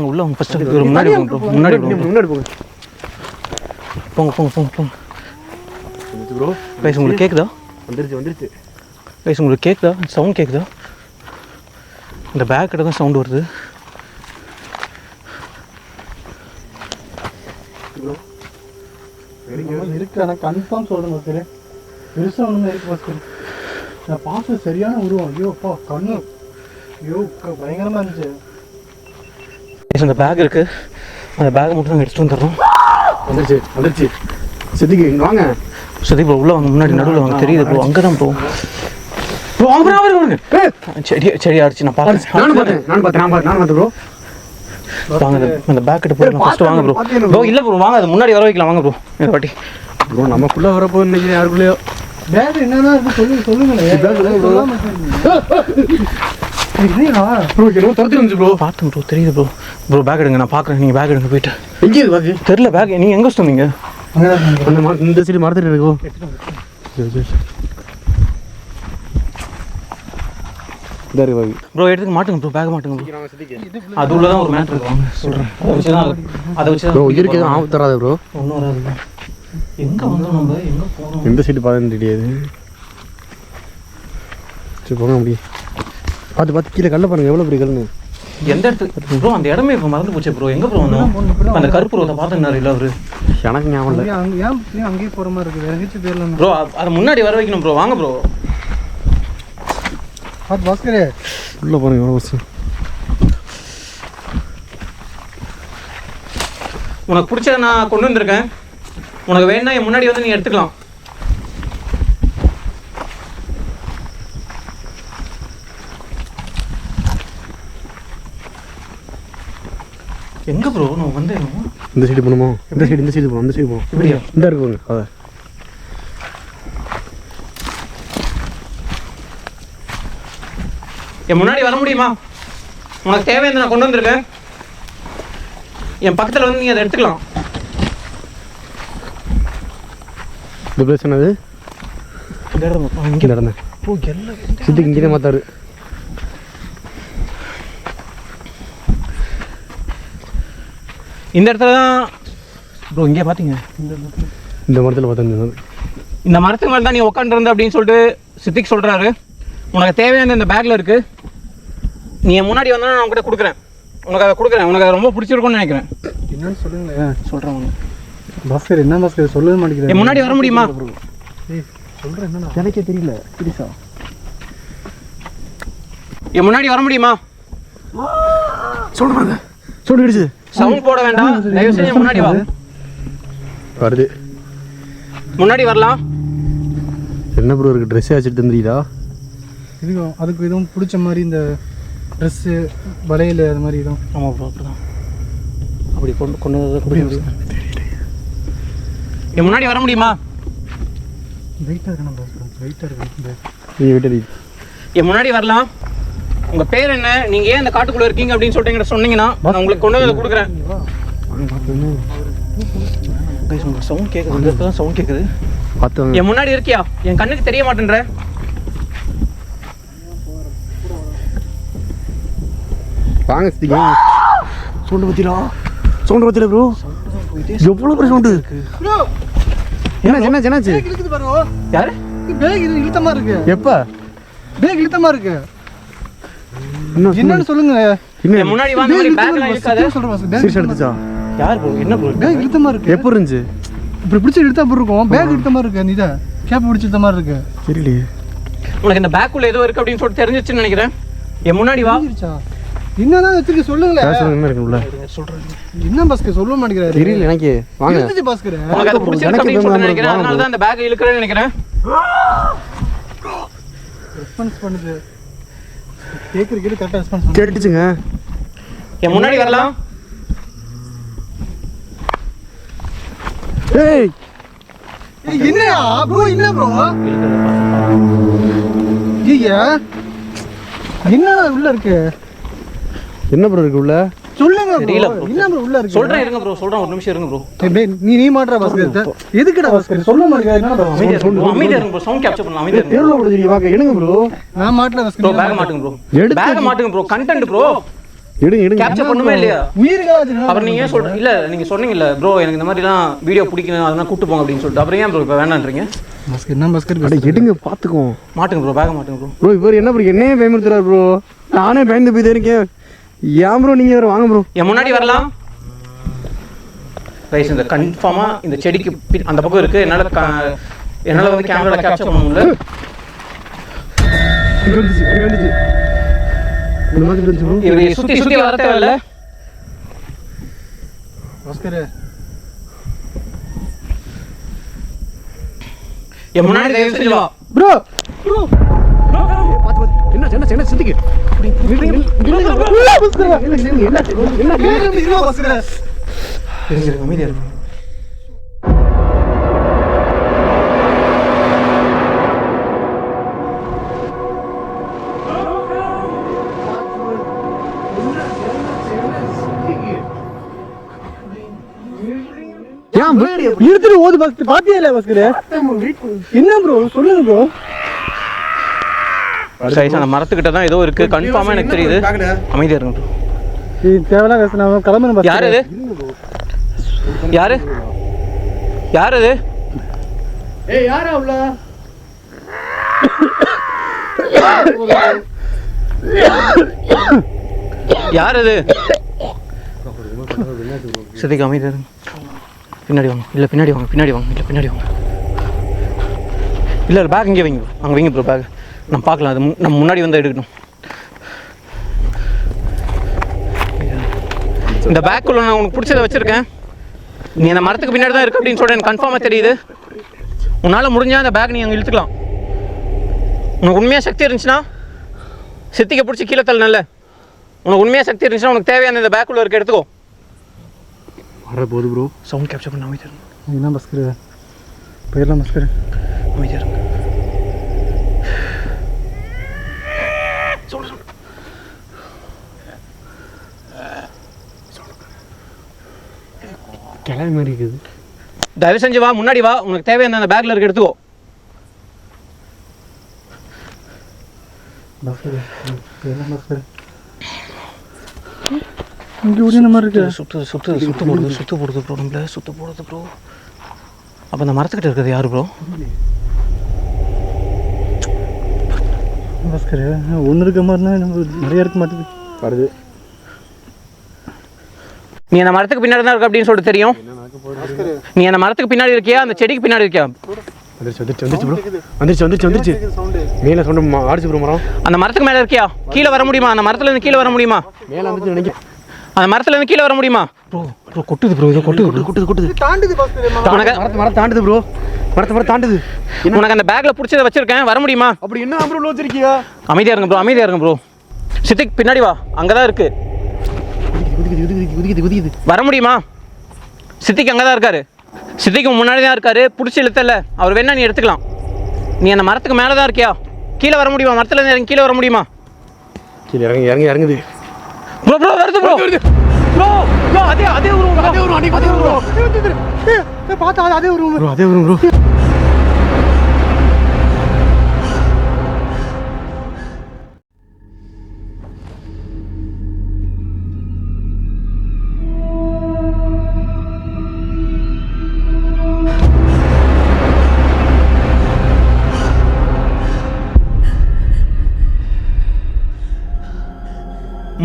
உள்ள வாங்க ஃபர்ஸ்ட். முன்னாடி போங்க ப்ரோ. முன்னாடி போங்க. போங்க. ப்ரோ கைஸ் உங்களுக்கு கேக்குதா? வந்துருச்சு. கைஸ் உங்களுக்கு கேக்குதா? சவுண்ட் கேக்குதா? இந்த பேக் கிட்ட தான் சவுண்ட் வருது. இருக்கு ஆனால் கன்ஃபார்ம் சொல்கிறேன் பாஸ்கர். பெருசாக ஒன்றுமே இருக்கு பாஸ்கர். நான் பார்த்து சரியான உருவம். ஐயோப்பா கண்ணு ஐயோ பயங்கரமாக இருந்துச்சு. அந்த பேக் இருக்கு. அந்த பேக்கை மட்டும் நாங்கள் எடுத்துட்டு வந்துடுறோம். வந்துருச்சு. சித்திக்கு இங்கே வாங்க. சரி ப்ரோ உள்ள வாங்க. முன்னாடி நடுவில் வாங்க. தெரியுது ப்ரோ. அங்கே தான் ப்ரோ. சரி ஆயிடுச்சு. நான் பார்த்தேன். நான் பார்த்தேன் ப்ரோ. வாங்க அந்த பேக் கிட்ட போய் ஃபர்ஸ்ட் வாங்க ப்ரோ. ப்ரோ இல்லை ப்ரோ வாங்க. அது முன்னாடி வர வைக்கலாம். வாங்க ப்ரோ. இந்த வாட்டி ப்ரோ நமக்குள்ளே வரப்போ இன்னைக்கு யாருக்குள்ளேயோ பேக் என்னன்னா இருக்கு சொல்லுங்களேன். பார்த்தேன் ப்ரோ. தெரியுது ப்ரோ. ப்ரோ பேக் எடுங்க. நான் பார்க்குறேன். நீங்கள் பேக் எடுங்க போயிட்டு. எங்கே இது பேக்? தெரியல பேக். நீங்கள் எங்கே வச்சுட்டீங்க? இந்த சைடு மரத்துட்டு இருக்கோ. ப்ரோ எடுத்துக்க மாட்டுங்க ப்ரோ. பேக் மாட்டுங்க ப்ரோ. அது உள்ள தான் ஒரு மேட்ரு இருக்கு. வாங்க சொல்கிறேன். அதை வச்சு ப்ரோ இயற்கை தான் ஆபத்து தராது ப்ரோ. ஒன்றும் வராது. எங்கே வந்தோம் நம்ம? எங்கே போகிறோம்? எந்த சைடு பார்த்தேன்னு தெரியாது. சரி போங்க அப்படி பார்த்து கீழே கல்ல பாருங்க எவ்வளோ பெரிய கல்லுன்னு. எந்த இடத்துக்கு ப்ரோ? அந்த இடமே இப்போ மறந்து போச்சு ப்ரோ. எங்கே ப்ரோ வந்தோம்? அந்த கருப்பு ரோதை பார்த்துனாரு இல்லை அவரு? எனக்கு ஞாபகம் இல்லை. ஏன் அங்கேயே போகிற மாதிரி இருக்குது? எங்கேயாச்சும் தெரியல ப்ரோ. அதை முன்னாடி வர வைக்கணும் ப்ரோ. வாங்க ப்ரோ. பார்த்து பாஸ்கரே உள்ளே பாருங்க எவ்வளோ பஸ். உனக்கு பிடிச்சத நான் கொண்டு வந்திருக்கேன். உனக்கு வேணா என் முன்னாடி வந்து நீ எடுத்துக்கலாம். எங்க ப்ரோ நான் வந்தேன்? இந்த சைடு போகணுமோ? இந்த சைடு போகணும். அந்த சைடு போகும். இப்படியா? இந்த இருக்குங்க. அதை என் முன்னாடி வர முடியுமா? உனக்கு தேவையான நான் கொண்டு வந்திருக்கேன். என் பக்கத்தில் வந்து நீ அதை எடுத்துக்கலாம். இந்த பிளேஸ் என்னது? இங்கே நடந்தேன். சித்திக்கு இங்கே மாத்தாரு. இந்த இடத்துல தான் ப்ரோ. இங்கே பார்த்தீங்க இந்த மரத்தில் பார்த்தேன். இந்த மரத்துக்கு மேலே தான் நீ உட்காந்துருந்த அப்படின்னு சொல்லிட்டு சித்திக் சொல்கிறாரு. உனக்கு தேவையான இந்த பேக்கில் இருக்குது. நீ என் முன்னாடி வந்தால் நான் உங்ககிட்ட கொடுக்குறேன். உனக்கு அதை கொடுக்குறேன். உனக்கு அதை ரொம்ப பிடிச்சிருக்கும்னு நினைக்கிறேன். என்னன்னு சொல்லுங்களேன். சொல்கிறேன் உனக்கு. பாஸ்கர் என்ன பாஸ்கர் சொல்லவே மாட்டேங்கிறேன். என் முன்னாடி வர முடியுமா? சொல்கிறேன் என்ன எனக்கே தெரியல. சீரியஸா என் முன்னாடி வர முடியுமா? சொல்கிறாங்க. சொல்லிடுச்சு. சவுண்ட் போட வேண்டாம். தயவு செஞ்சு என் முன்னாடி வா. வருது. முன்னாடி வரலாம். என்ன ப்ரோ இருக்குது? ட்ரெஸ்ஸே வச்சுட்டு இருந்தீங்களா? இதுக்கும் அதுக்கு எதுவும் பிடிச்ச மாதிரி இந்த ட்ரெஸ்ஸு வளையல் அது மாதிரி எதுவும்? ஆமாம் ப்ரோ. அப்படிதான். அப்படி கொண்டு வந்து என் முன்னாடி வர முடியுமா? வெயிட்டாக இருக்கணும் பாஸ்கர். வெயிட்டாக இருக்கணும். நீ விட்டு என் முன்னாடி வரலாம். உங்கள் பேர் என்ன? நீங்கள் ஏன் இந்த காட்டுக்குள்ளே இருக்கீங்க அப்படின்னு சொல்லிட்டு என்கிட்ட சொன்னீங்கன்னா நான் உங்களுக்கு கொண்டு வந்து கொடுக்குறேன். சவுண்ட் கேட்குது. இந்த இடத்துல சவுண்ட் கேட்குது. பார்த்தேன். என் முன்னாடி இருக்கியா? என் கண்ணுக்கு தெரிய மாட்டேன்ற. வாங்க சித்திக்கு. சவுண்டு பற்றிலா? சவுண்டு பற்றில ப்ரோ. எவ்வளோ பெரிய சவுண்டு. என்னாச்சு? இழுக்குது பாருங்க. யாரு? பேக் இது இழுத்தமாக இருக்கு. எப்போ? பேக் இழுத்தமாக இருக்கு. இன்னும் என்னன்னு சொல்லுங்க. என் முன்னாடி வந்த மாதிரி பேக்லாம் இழுக்காத. சொல்கிறேன் பாஸ்கர். சீரியஸ் எடுத்துச்சா? யார் ப்ரோ? என்ன ப்ரோ? பேக் இழுத்தமாக இருக்கு. எப்போ இருந்துச்சு? இப்படி பிடிச்சி இழுத்தா அப்படி இருக்கும். பேக் இழுத்த மாதிரி இருக்கு. நீ தான் கேப் பிடிச்சி இழுத்த மாதிரி இருக்கு. தெரியலையே. உனக்கு இந்த பேக்குள்ள ஏதோ இருக்கு அப்படின்னு சொல்லிட்டு தெரிஞ்சிச்சுன்னு நினைக்கிறேன். என் முன்னாடி வா. என்னதான் வச்சிருக்க சொல்லுங்களேன். என்ன இருக்கு உள்ள? சொல்றேன். என்ன பாஸ்கர் சொல்ல மாட்டேங்கிறாரு. தெரியல எனக்கு. வாங்க. இழுத்துச்சு பாஸ்கர். உனக்கு அது பிடிச்சிருக்கு அப்படின்னு சொல்லிட்டு நினைக்கிறேன். அதனால தான் இந்த பேக் இழுக்கிறேன்னு நினைக்கிறேன். ரெஸ்பான்ஸ் பண்ணுது. கேக்குறதுக்கு கரெக்டா ரெஸ்பான்ஸ் பண்ணுது. கேட்டுச்சுங்க. என் முன்னாடி வரலாம். ஏய் என்னயா ப்ரோ? என்ன ப்ரோ? ஐயா என்ன உள்ள இருக்கு? என்ன ப்ரோ இருக்கு உள்ள? சொல்லுங்க தெரியல ப்ரோ. bro. என்ன ப்ரோ உள்ள இருக்கு? சொல்றேன் இருங்க ப்ரோ. சொல்றேன் ஒரு நிமிஷம் இருங்க ப்ரோ. நீ மாட்றா பாஸ்கர். எதுக்குடா பாஸ்கர் சொல்ல மாட்டேங்கிறாரு? என்ன ப்ரோ? அமைதியா இருங்க ப்ரோ. சவுண்ட் கேப்சர் பண்ணலாம். அமைதியா இருங்க. தெருவுல போடுறீங்க. வாங்க எடுங்க ப்ரோ. நான் மாட்றேன் ப்ரோ. பாஸ்கர். பேக் மாட்டுங்க ப்ரோ. எடுத்து பேக் மாட்டுங்க ப்ரோ. Content bro. எடுங்க. கேப்சர் பண்ணுமே இல்லையா? உயிருக்காது. அப்புறம் நீங்க ஏன் சொல்ற? இல்ல நீங்க சொன்னீங்கல்ல ப்ரோ எனக்கு இந்த மாதிரிலாம் வீடியோ பிடிக்கணும் அதெல்லாம் கூட்டு போங்க அப்படின்னு சொல்லிட்டு. அப்புறம் ஏன் ப்ரோ இப்போ வேணான்றீங்க? பாஸ்கர் என்ன பாஸ்கர்? அட எடுங்க பாத்துக்கோ. மாட்டுங்க ப்ரோ. பேக் மாட்டுங்க ப்ரோ. ப்ரோ இவர் என்ன ப்ரோ என்னையே பயமுறுத்துறாரு ப்ரோ. நானே பயந்து போய் இருக்கேன். ஏன் ப்ரோ நீங்க வேற வாங்க ப்ரோ. என் முன்னாடி வரலாம். ரைஸ் இந்த கன்ஃபார்மா இந்த செடிக்கு அந்த பக்கம் இருக்கு. என்னால வந்து கேமரால கேப்சர் பண்ண முடியல. இங்க வந்துச்சு. இந்த மாதிரி வந்துச்சு ப்ரோ. இவரை சுத்தி வர தேவையில்ல. பாஸ்கர் என் முன்னாடி தயவு செஞ்சு வா. ப்ரோ. என்ன சித்திக்கு. என்ன பாஸ்கர்? இருங்க அமைதியா இருங்க. இழுத்துட்டு ஓது பாஸ்கர். பாத்தியா இல்ல பாஸ்கர்? என்ன ப்ரோ சொல்லுங்க ப்ரோ. சைஸ் அந்த மரத்துக்கிட்ட தான் ஏதோ இருக்கு. கன்ஃபார்மா எனக்கு தெரியுது. அமைதியா இருங்க ப்ரோ. இது தேவலாம் பேச நான் கிளம்பணும் பாஸ்கர். யார் இது? யாரு இது? ஏய் யாரா உள்ள? யார் இது? சதிக்கு அமைதியா இருங்க. பின்னாடி வாங்க. இல்லை பின்னாடி வாங்க. இல்லை பேக் இங்கே வைங்க. அங்கே வைங்க ப்ரோ. பேக் நான் பார்க்கலாம். அது நம்ம முன்னாடி வந்து எடுக்கணும். இந்த பேக்குள்ள நான் உனக்கு பிடிச்சதை வச்சுருக்கேன். நீ அந்த மரத்துக்கு பின்னாடி தான் இருக்கு அப்படின்னு சொல்கிறேன், எனக்கு கன்ஃபார்மாக தெரியுது. உன்னால் முடிஞ்சால் அந்த பேக் நீ அங்கே இழுத்துக்கலாம். உனக்கு உண்மையாக சக்தி இருந்துச்சுன்னா சித்திக்க பிடிச்சி கீழே தள்ளல. உனக்கு உண்மையாக சக்தி இருந்துச்சுன்னா உனக்கு தேவையான இந்த பேக்குள்ளே இருக்க எடுத்துக்கோ. வர போகுது ப்ரோ. சவுண்ட் கேப்சர் பண்ண அமைதியாக இருங்க. என்ன பஸ்கர் போயிடலாம் பஸ்கர். அமைதியாக இருங்க. கிளம்பி மாதிரி இருக்குது. தயவு செஞ்சு வா, முன்னாடி வா, உனக்கு தேவையான அந்த பேக்கில் இருக்க எடுத்துக்கோ. பஸ்கர் போயிடலாம் பஸ்கர். இங்கே ஓடின மாதிரி இருக்கு. சுத்து போடுது ப்ரோ, நம்மள சுத்து போடுது ப்ரோ. அப்போ அந்த மரத்துக்கிட்ட இருக்கிறது யாரு ப்ரோ? பஸ்கர் ஒன்று இருக்க மாதிரினா நம்ம நிறைய இருக்க மாட்டேது வருது. நீ அந்த மரத்துக்கு பின்னாடி தான் இருக்க அப்படின்னு சொல்லிட்டு தெரியும். நீ அந்த மரத்துக்கு பின்னாடி இருக்கியா, அந்த செடிக்கு பின்னாடி இருக்கியா? வந்துருச்சு மேலே சவுண்டு ஆடிச்சு ப்ரோ. மரம் அந்த மரத்துக்கு மேலே இருக்கியா? கீழே வர முடியுமா? அந்த மரத்துலேருந்து கீழே வர முடியுமா? மேலே வந்துச்சு நினைக்கிறேன். அந்த மரத்துலேருந்து கீழே வர முடியுமா? ப்ரோ கொட்டுது ப்ரோ, இது கொட்டுது. தாண்டுது பஸ்கர். மரம் தாண்டுது ப்ரோ. மரத்தை தாண்டுது. உனக்கு அந்த பேக்கில் பிடிச்சதை வச்சிருக்கேன், வர முடியுமா? அப்படி என்ன ப்ரோ வச்சிருக்கியா? அமைதியாக இருங்க ப்ரோ. சித்திக் பின்னாடி வா, அங்கே தான் இருக்கு. குதிக்குது. வர முடியுமா? சித்திக்கு அங்கே தான் இருக்காரு. சித்திக்கு முன்னாடி தான் இருக்காரு. பிடிச்சி இழுத்தல, அவர் வேணா நீ எடுத்துக்கலாம். நீ அந்த மரத்துக்கு மேலே தான் இருக்கியா? கீழே வர முடியுமா? மரத்துலேருந்து இறங்கி கீழே வர முடியுமா? கீழே இறங்குது. ப்ரோ வருது ப்ரோ. ப்ரோ அதே ஒரு பார்த்தா அதே ஒரு ப்ரோ. அதே வரும் ப்ரோ.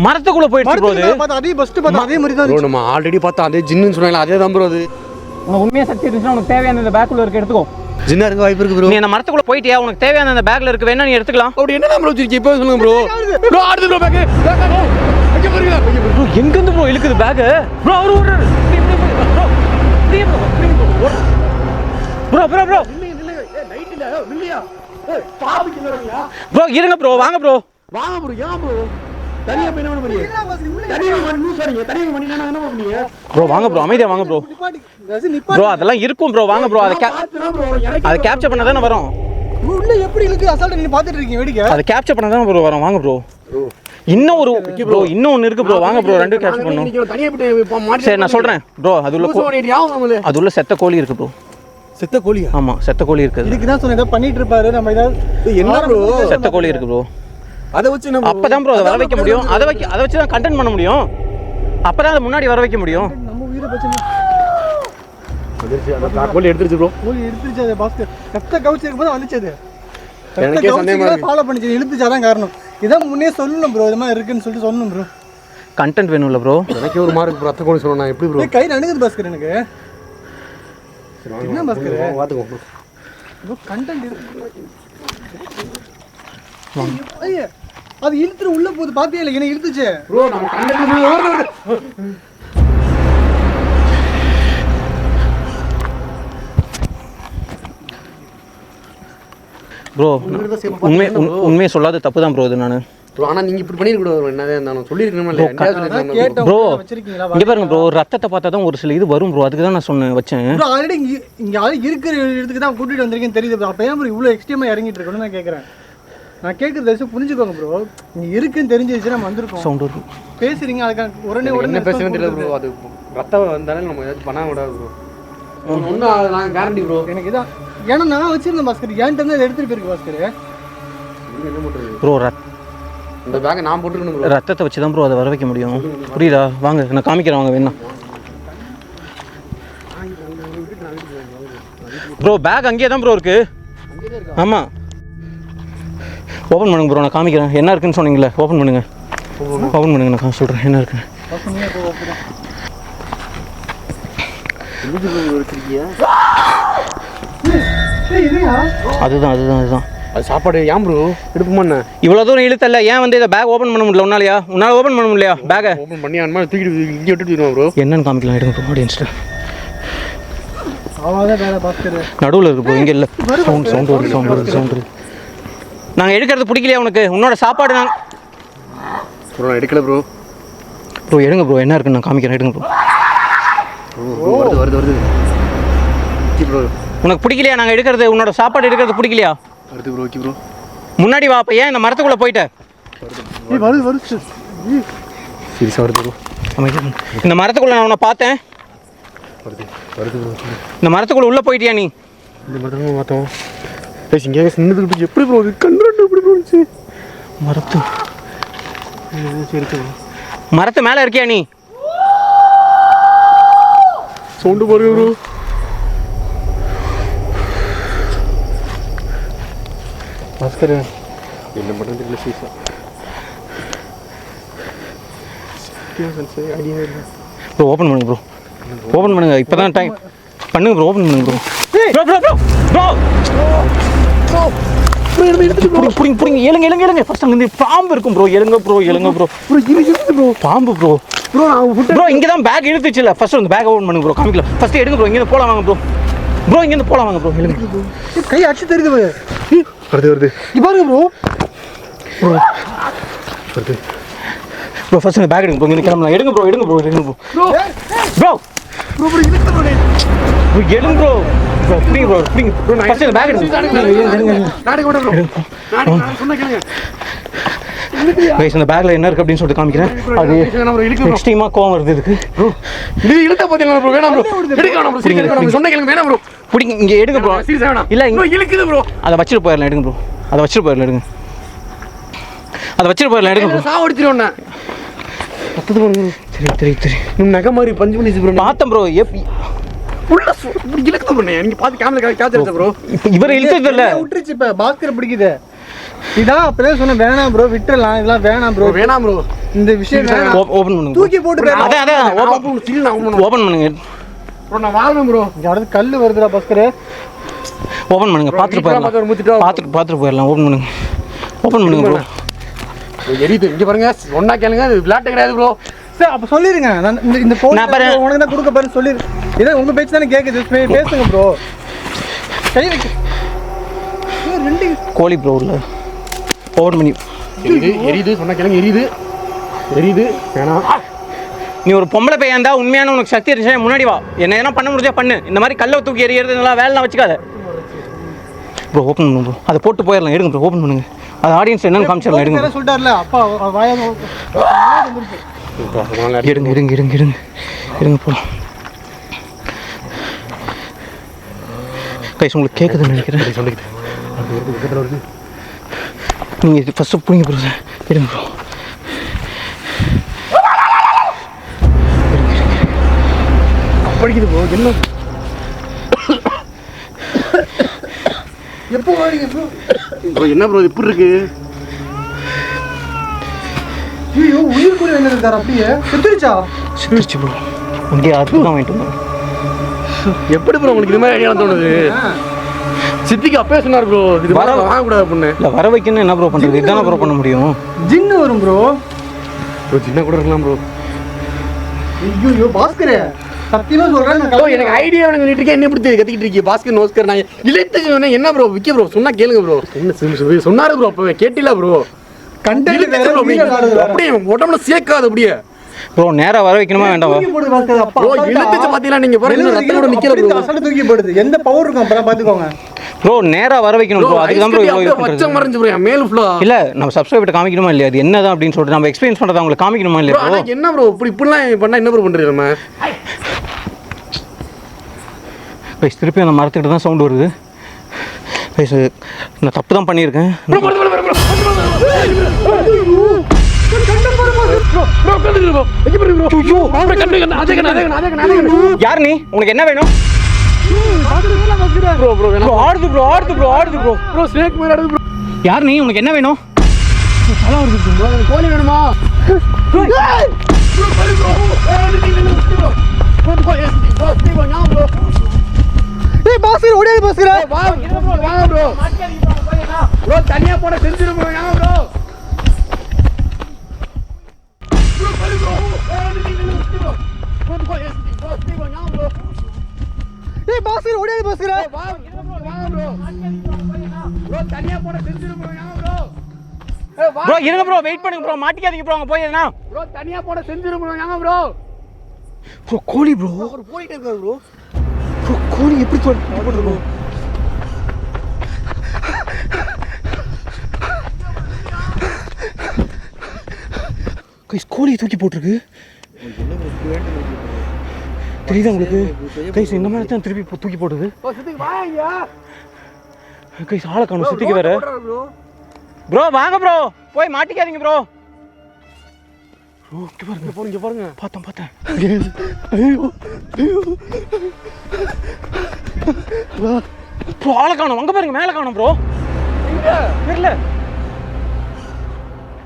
மரத்துக்குள்ள போயிடுச்சு ப்ரோ. அதே பஸ்ட் பார்த்தா அதே மாதிரி தான் ப்ரோ. நம்ம ஆல்ரெடி பார்த்தா அதே ஜின்னு சொன்னாங்களா, அதே தான் ப்ரோ. அது உனக்கு உண்மையாக சக்தி இருந்துச்சுன்னா உனக்கு தேவையான இந்த பேக்குள்ள இருக்க எடுத்துக்கோ. ஜின்னா இருக்க வாய்ப்பு இருக்கு ப்ரோ. நீ அந்த மரத்துக்குள்ள போயிட்டியா? உனக்கு தேவையான அந்த பேக்ல இருக்கு, வேணா நீ எடுத்துக்கலாம். அப்படி என்ன ப்ரோ வச்சிருக்கீங்க இப்போ சொல்லுங்க ப்ரோ. ப்ரோ ஆடுது ப்ரோ பேக். அங்க போறீங்க ப்ரோ. எங்க இருந்து ப்ரோ இழுக்குது பேக்? ப்ரோ அவரு ஓடுறாரு. ப்ரோ ப்ரோ இருங்க ப்ரோ, வாங்க ப்ரோ. வாங்க ப்ரோ. ஏன் ப்ரோ தனியா போய் என்ன பண்ணீங்க? தனியா லூஸ் வரீங்க. தனியா பண்ணீங்க என்ன பண்ணீங்க ப்ரோ? வாங்க ப்ரோ, அமைதியா வாங்க ப்ரோ. ப்ரோ அதெல்லாம் இருக்கும் ப்ரோ, வாங்க ப்ரோ. அதை கேப்சர் பண்ண தானே வரோம். உள்ள எப்படி இருக்கு அசால்ட்டா நீங்க பாத்துட்டு இருக்கீங்க வேடிக்கை. அதை கேப்சர் பண்ண தானே ப்ரோ வரோம். வாங்க ப்ரோ. இன்னும் ஒரு ப்ரோ, இன்னும் ஒன்று இருக்கு ப்ரோ. வாங்க ப்ரோ, ரெண்டும் கேப்சர் பண்ணணும். தனியா போய் சரி நான் சொல்றேன் ப்ரோ. அது உள்ள செத்த கோழி இருக்கு ப்ரோ. செத்த கோழியா? ஆமா செத்த கோழி இருக்கு. இதுக்கு தான் சொன்னேன், ஏதோ பண்ணிட்டு இருப்பாரு. நம்ம ஏதாவது என்ன ப்ரோ? செத்த கோழி இருக்கு ப்ரோ. அதை வச்சு நம்ம அப்பதான் ப்ரோ அதை வர வைக்க முடியும். அதை வச்சு தான் கண்டென்ட் பண்ண முடியும். அப்பதான் அதை முன்னாடி வர வைக்க முடியும். நம்ம உயிரை பிரச்சனை. கோழி எடுத்துருச்சு ப்ரோ. கோழி எடுத்துருச்சு. அது பாஸ்கர் ரத்த கவுச்சி இருக்கும்போது வந்துச்சு. அது எனக்கே சந்தேகமா இருக்கு. ஃபாலோ பண்ணிச்சு, இழுத்துச்சாதான் காரணம். இதான் முன்னே சொல்லணும் ப்ரோ, இது மாதிரி இருக்குன்னு சொல்லிட்டு சொல்லணும் ப்ரோ. கண்டென்ட் வேணும்ல ப்ரோ. எனக்கே ஒரு மார்க் ப்ரோ. ரத்த கோழி சொல்லணும் எப்படி ப்ரோ? கை நடுங்குது பாஸ்கர் எனக்கு. என்ன பாஸ்கர் பாத்துக்கோ ப்ரோ. கண்டென்ட் ஐயா அது இழுத்துட்டு உள்ள போகுது. பாத்தியா இல்லை என்ன இழுத்துச்சு ப்ரோ? நம்ம கண்டென்ட் ப்ரோ உண்மையை சொல்லாத தப்பு தான் ப்ரோ இது. நான் ப்ரோ ஆனா நீங்க இப்படி பண்ணிருக்க கூடாது. என்னதே நான் சொல்லிருக்கேன் இல்ல. ப்ரோ இங்க பாருங்க ப்ரோ, ரத்தத்தை பார்த்தா தான் ஒரு சில இது வரும் ப்ரோ. அதுக்கு தான் நான் சொன்னேன் வச்சேன். ப்ரோ ஆல்ரெடி இங்க ஆல்ரெடி இருக்கிற இடத்துக்கு தான் கூட்டிட்டு வந்திருக்கேன்னு தெரியுது ப்ரோ. அப்ப ஏன் ப்ரோ இவ்வளவு எக்ஸ்ட்ரீமா இறங்கிட்டு இருக்கணும்னு நான் கேக்குறேன். நான் கேட்கறது புரிஞ்சுக்கோங்க ப்ரோ. நீங்க இருக்குன்னு தெரிஞ்சிருச்சு நம்ம வந்திருக்கோம். சவுண்ட் வருது பேசுறீங்க, அதுக்கு உடனே என்ன பேசுவேன் தெரியல ப்ரோ. அது ரத்தம் வந்தாலே நம்ம ஏதாச்சும் பண்ண விடாது ப்ரோ. ஒன்றும் நான் கேரண்டி ப்ரோ. எனக்கு இதான் ஏன்னா நான் வச்சிருந்தேன் பாஸ்கர். ஏன்ட்டு தான் எடுத்துட்டு போயிருக்கு பாஸ்கர். என்ன பண்ணுறது ப்ரோ? இந்த பேக்கை நான் போட்டுருக்கணும் ப்ரோ. ரத்தத்தை வச்சு தான் ப்ரோ அதை வர வைக்க முடியும். புரியுதா? வாங்க நான் காமிக்கிறேன், வாங்க வேணா ப்ரோ. பேக் அங்கேயே தான் ப்ரோ இருக்கு. ஆமாம் ஓப்பன் பண்ணுங்க ப்ரோ, நான் காமிக்கிறேன். என்ன இருக்குன்னு சொன்னீங்களே, ஓப்பன் பண்ணுங்க. ஓப்பன் பண்ணுங்க, நான் சொல்கிறேன் என்ன இருக்குன்னு. அதுதான் அதுதான் அதுதான் அது சாப்பாடு. ஏன் ப்ரோ எடுப்புமா? இவ்வளோ தூரம் இழுத்தல, ஏன் வந்து இதை பேக் ஓப்பன் பண்ண முடியல உன்னாலையா? உன்னால் ஓப்பன் பண்ண முடியலையா பேக்கை? ஓப்பன் பண்ணி அந்த மாதிரி தூக்கிட்டு இங்கே விட்டுட்டு ப்ரோ. என்னன்னு காமிக்கலாம், எடுங்க ப்ரோ ஆடியன்ஸ்ட்டு. அவன் தான் வேற பாஸ்கர். நடுவில் இருக்கு ப்ரோ, இங்கே இல்லை. சவுண்ட் வருது. நாங்கள் எடுக்கிறது பிடிக்கலையா உனக்கு? உன்னோட சாப்பாடு நாங்கள் ப்ரோ நான் எடுக்கல ப்ரோ. ப்ரோ எடுங்க ப்ரோ, என்ன இருக்குன்னு நான் காமிக்கிறேன், எடுங்க ப்ரோ. வருது ப்ரோ. உனக்கு பிடிக்கலையா நாங்கள் எடுக்கிறது? உன்னோட சாப்பாடு எடுக்கிறது பிடிக்கலையா? வருது ப்ரோ. ப்ரோ முன்னாடி வா. அப்போ ஏன் இந்த மரத்துக்குள்ளே போயிட்ட? வருது சீரியஸாக வருது ப்ரோ. இந்த மரத்துக்குள்ளே நான் உன்னை பார்த்தேன். வருது ப்ரோ. இந்த மரத்துக்குள்ளே உள்ளே போயிட்டியா நீ? இந்த மாதிரி பார்த்தோம். இங்கே சின்னது எப்படி ப்ரோ கண்ட்ரோல் எப்படி போச்சு? மரத்து சரி மரத்து மேலே இருக்கியா நீ? சவுண்டு பாருங்க ப்ரோ. பாஸ்கர் என்ன பண்ணுறது இல்லை சீசா. ப்ரோ ஓப்பன் பண்ணுங்க ப்ரோ, ஓப்பன் பண்ணுங்க. இப்போ தான் டைம் பண்ணுங்க ப்ரோ, ஓப்பன் பண்ணுங்க ப்ரோ. புரிங்க எழுங்க ஃபர்ஸ்ட் அங்கே பாம்பு இருக்கும் ப்ரோ. எழுங்க ப்ரோ பாம்பு ப்ரோ. ப்ரோ இங்கே தான் பேக் இழுத்துச்சு இல்லை? ஃபர்ஸ்ட் அந்த பேக் ஓப்பன் பண்ணுங்க ப்ரோ, காமிக்கல. ஃபர்ஸ்ட் எடுங்க ப்ரோ, இங்கேருந்து போகலாம் வாங்க ப்ரோ. இங்கேருந்து போகலாம் வாங்க ப்ரோ. எழுங்க கை அடிச்சு தெரியுது. வருது பாருங்க ப்ரோ. வருது ப்ரோ ஃபர்ஸ்ட் அந்த பேக் எடுங்க ப்ரோ. இங்கே கிளம்பலாம். எடுங்க ப்ரோ. ப்ரோ எழுங்க ப்ரோ. ஃபர்ஸ்ட் அந்த பேக் எடுங்க. கைஸ் அந்த பேக்ல என்ன இருக்கு அப்படின்னு சொல்லிட்டு காமிக்கிறேன். அது எக்ஸ்ட்ரீமா கோவம் வருது இதுக்கு. இது இழுத்த பாத்தீங்களா ப்ரோ? வேணாம் ப்ரோ, எடுக்க வேணாம் ப்ரோ. சீக்கிரம் சொன்ன கேளுங்க. வேணாம் ப்ரோ. பிடிங்க, இங்கே எடுங்க ப்ரோ. சீரியஸா வேணாம். இல்லை ப்ரோ இழுக்குது ப்ரோ. அதை வச்சுட்டு போயிடலாம். எடுங்க ப்ரோ. அதை வச்சுட்டு போயிடலாம். எடுங்க ப்ரோ. சாவடிச்சிருவோம். பத்தது பாருங்க. சரி நம்ம நகை மாதிரி பஞ்சு பண்ணிச்சு ப்ரோ. பார்த்தேன் ப்ரோ. உள்ள இழுக்குது ப்ரோ. நீங்க பாத்து கேமரா கேட்ச் ப்ரோ. இவர் இழுத்தது இல்லை, விட்டுருச்சு. இப்போ பாஸ்கர் பிடிக்குது. இதான் அப்பவே சொன்னேன் வேணாம் ப்ரோ, விட்டுறலாம். இதெல்லாம் வேணாம் ப்ரோ. வேணாம் ப்ரோ. இந்த விஷயம் ஓப்பன் பண்ணுங்க. தூக்கி போட்டு அதான் ஓப்பன் பண்ணுங்க ப்ரோ. நான் வாழணும் ப்ரோ. இங்க அடுத்து கல் வருதுடா பாஸ்கர். ஓப்பன் பண்ணுங்க. பார்த்துட்டு போயிடலாம். ஓப்பன் பண்ணுங்க ப்ரோ. எரியுது. இங்க பாருங்க, ஒண்ணா கேளுங்க. இது விளையாட்டு கிடையாது ப்ரோ. சார் அப்ப சொல்லிருங்க. நான் இந்த போன் உனக்கு தான் கொடுக்க பாரு. சொல்லிரு. இதே உங்க பேச்சு தானே கேக்குது. பேசுங்க ப்ரோ. கை வைக்க. ரெண்டு கோழி ப்ரோ உள்ள ஓப்பன் பண்ணி. எரியுது. சொன்னா கேளுங்க. எரியுது. வேணாம். நீ ஒரு பொம்பளை பையன் இருந்தா, உண்மையான உனக்கு சக்தி இருந்துச்சா முன்னாடி வா. என்ன எதனா பண்ண முடிஞ்சா பண்ணு. இந்த மாதிரி கல்லை தூக்கி எறியறது நல்லா வேலைலாம் வச்சுக்காத ப்ரோ. ஓப்பன் பண்ணுங்க ப்ரோ. அதை போட்டு போயிடலாம். எடுங்க ப்ரோ. ஓப்பன் பண்ணுங்க. அது ஆடியன்ஸ் என்னன்னு காமிச்சிடலாம். எடுங்க. சொல்லிட்டார்ல அப்பா வாயா. எடுங்க ப்ரோ. கைஸ் உங்களுக்கு கேட்குதுன்னு நினைக்கிறேன். நீங்கள் ஃபஸ்ட்டு பிடிங்க ப்ரோ. எடுங்க ப்ரோ. படிக்குது ப்ரோ. என்ன எப்போ வாங்க ப்ரோ? ப்ரோ என்ன ப்ரோ இப்படி இருக்கு? ஐயோ உயிர் கூட என்ன இருக்காரு? அப்படியே செத்துருச்சு ப்ரோ. அங்கே அதுக்கு தான் வாங்கிட்டு வந்தோம். எப்படி ப்ரோ உங்களுக்கு இது மாதிரி ஐடியா தோணுது? சித்திக்கு அப்பவே சொன்னார் ப்ரோ, இது வாங்கக்கூடாது அப்படின்னு. இல்லை வர வைக்கணும். என்ன ப்ரோ பண்ணுறது? இதுதானே ப்ரோ பண்ண முடியும். ஜின்னு வரும் ப்ரோ. ஜின்னா கூட இருக்கலாம் ப்ரோ. ஐயோ பாஸ்கரே சத்தியமா சொல்றேன். எனக்கு ஐடியா வேணும் சொல்லிட்டு இருக்கேன். என்ன இப்படி கத்திக்கிட்டு இருக்கீங்க? பாஸ்கர் நோஸ்கர் நான் இழுத்துக்கு என்ன ப்ரோ? விக்க ப்ரோ சொன்னா கேளுங்க ப்ரோ. என்ன சொன்னாரு ப்ரோ? அப்பவே கேட்டில ப்ரோ? கண்டென்ட் அப்படியே உடம்புல சேர்க்காது. அப்படியே ப்ரோ நேரா வர வைக்கணுமா வேண்டாமா? ப்ரோ இழுத்துச்சு பாத்தீங்களா? நீங்க பாருங்க ரத்தத்தோட நிக்கிற ப்ரோ. அசல தூக்கி போடுது. எந்த பவர் இருக்கும் அப்பறம் பாத்துக்கோங்க ப்ரோ. நேரா வர வைக்கணும் ப்ரோ. அதுக்கு தான் ப்ரோ இவ்வளவு இது பச்சை மறைஞ்சு ப்ரோ. மேல் ஃப்ளோ இல்ல நம்ம சப்ஸ்கிரைபர் காமிக்கணுமா இல்லையா? அது என்னதான் அப்படின்னு சொல்லிட்டு நம்ம எக்ஸ்பீரியன்ஸ் பண்றத உங்களுக்கு காமிக்கணுமா இல்லையா ப்ரோ? என்ன ப்ரோ இப்படிலாம் பண்ணா என்ன ப்ரோ பண்றது நம்ம? கைஸ் திருப்பி அந்த மரத்துக்கிட்ட தான் சவுண்ட் வருது. கைஸ் நான் தப்பு தான் பண்ணியிருக்கேன். யார் நீ? உனக்கு என்ன வேணும்? யார் நீ? உனக்கு என்ன வேணும்? கோழி வேணுமா? பாஸ்கர் ஓடியாது பாஸ்கர். வாங்க ப்ரோ. ப்ரோ தனியா போட செஞ்சிரும் ப்ரோ. வாங்க ப்ரோ. ஏய் பாஸ்கர் ஓடியாத பாஸ்கர். தனியா போட செஞ்சிரும் ப்ரோ ஏங்க ப்ரோ. ப்ரோ இருங்க ப்ரோ, வெயிட் பண்ணுங்க ப்ரோ, மாட்டிக்காதீங்க ப்ரோ, அங்க போய் எதுனா. ப்ரோ தனியா போட செஞ்சிரும் ப்ரோ ஏங்க ப்ரோ. ப்ரோ கோழி ப்ரோ, அவர் போயிட்டே இருக்காரு ப்ரோ. ப்ரோ கோழி எப்படி போடுறது? கைஸ் கோழி தூக்கி போட்டிருக்கு, தெரியுதா உங்களுக்கு? கைஸ் இந்த மாதிரி தான் திருப்பி தூக்கி போடுது. சித்திக்கு வாங்க கைஸ் ஆளை காணும், சுத்திக்கு வேற. ப்ரோ. ப்ரோ வாங்க ப்ரோ, போய் மாட்டிக்காதீங்க ப்ரோ. ப்ரோ இங்க பாருங்க, பார்த்தேன். ஐயோ ப்ரோ ஆளை காணும், அங்க பாருங்க, மேலே காணும் ப்ரோ. தெரியல,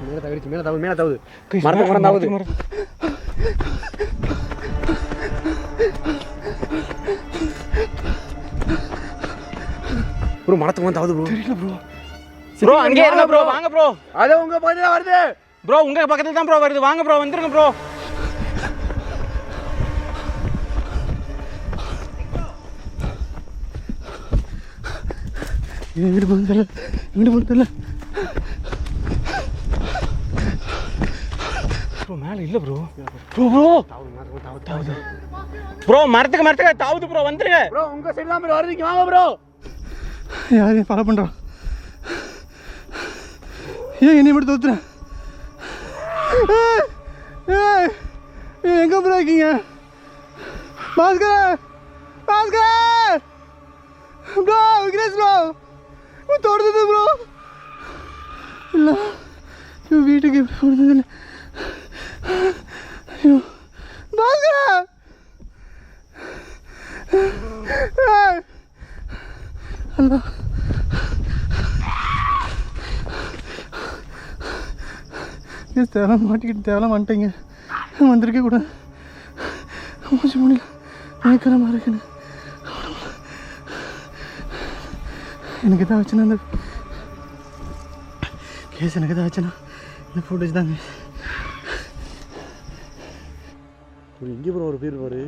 மேல தவிடுச்சு, மேல தவுது. கைஸ் மரம் தாவுது. ப்ரோ மரத்துக்கு வந்து தாவுது ப்ரோ. தெரியல ப்ரோ. ப்ரோ அங்கே இருங்க ப்ரோ, வாங்க ப்ரோ. அது உங்க பக்கத்துல வருது ப்ரோ, உங்க பக்கத்துல தான் ப்ரோ வருது, வாங்க ப்ரோ, வந்துருங்க ப்ரோ. எங்கிட்டு போகுது ப்ரோ மேலே இல்லை ப்ரோ. ப்ரோ மரத்துக்கு தாவுது ப்ரோ, வந்துருங்க ப்ரோ. உங்க சைடு தான் ப்ரோ வருது, வாங்க ப்ரோ. யாரையும் ஃபாலோ பண்ணுறான்? ஏன் என்னை மட்டும் தோத்துறேன்? எங்கே ப்ரோ இருக்கீங்க? பாஸ்கர் ப்ரோ, விக்னேஷ் ப்ரோ, தோடுது ப்ரோ. இல்லை வீட்டுக்கு போடுறது இல்லை. ஐயோ பாஸ்கர், அல்லா தேவலாம் மாட்டிக்கிட்டு தேவலாம் வந்துட்டீங்க. வந்திருக்கே கூட மூச்சு முடியல, மயக்கரமாக இருக்குன்னு. எனக்கு எதாவது ஆச்சுன்னா அந்த கேஸ் எனக்கு எதாவது ஆச்சுன்னா இந்த ஃபுட்டேஜ் தாங்க. ப்ரோ எங்கே ப்ரோ ஒரு பேர் பாரு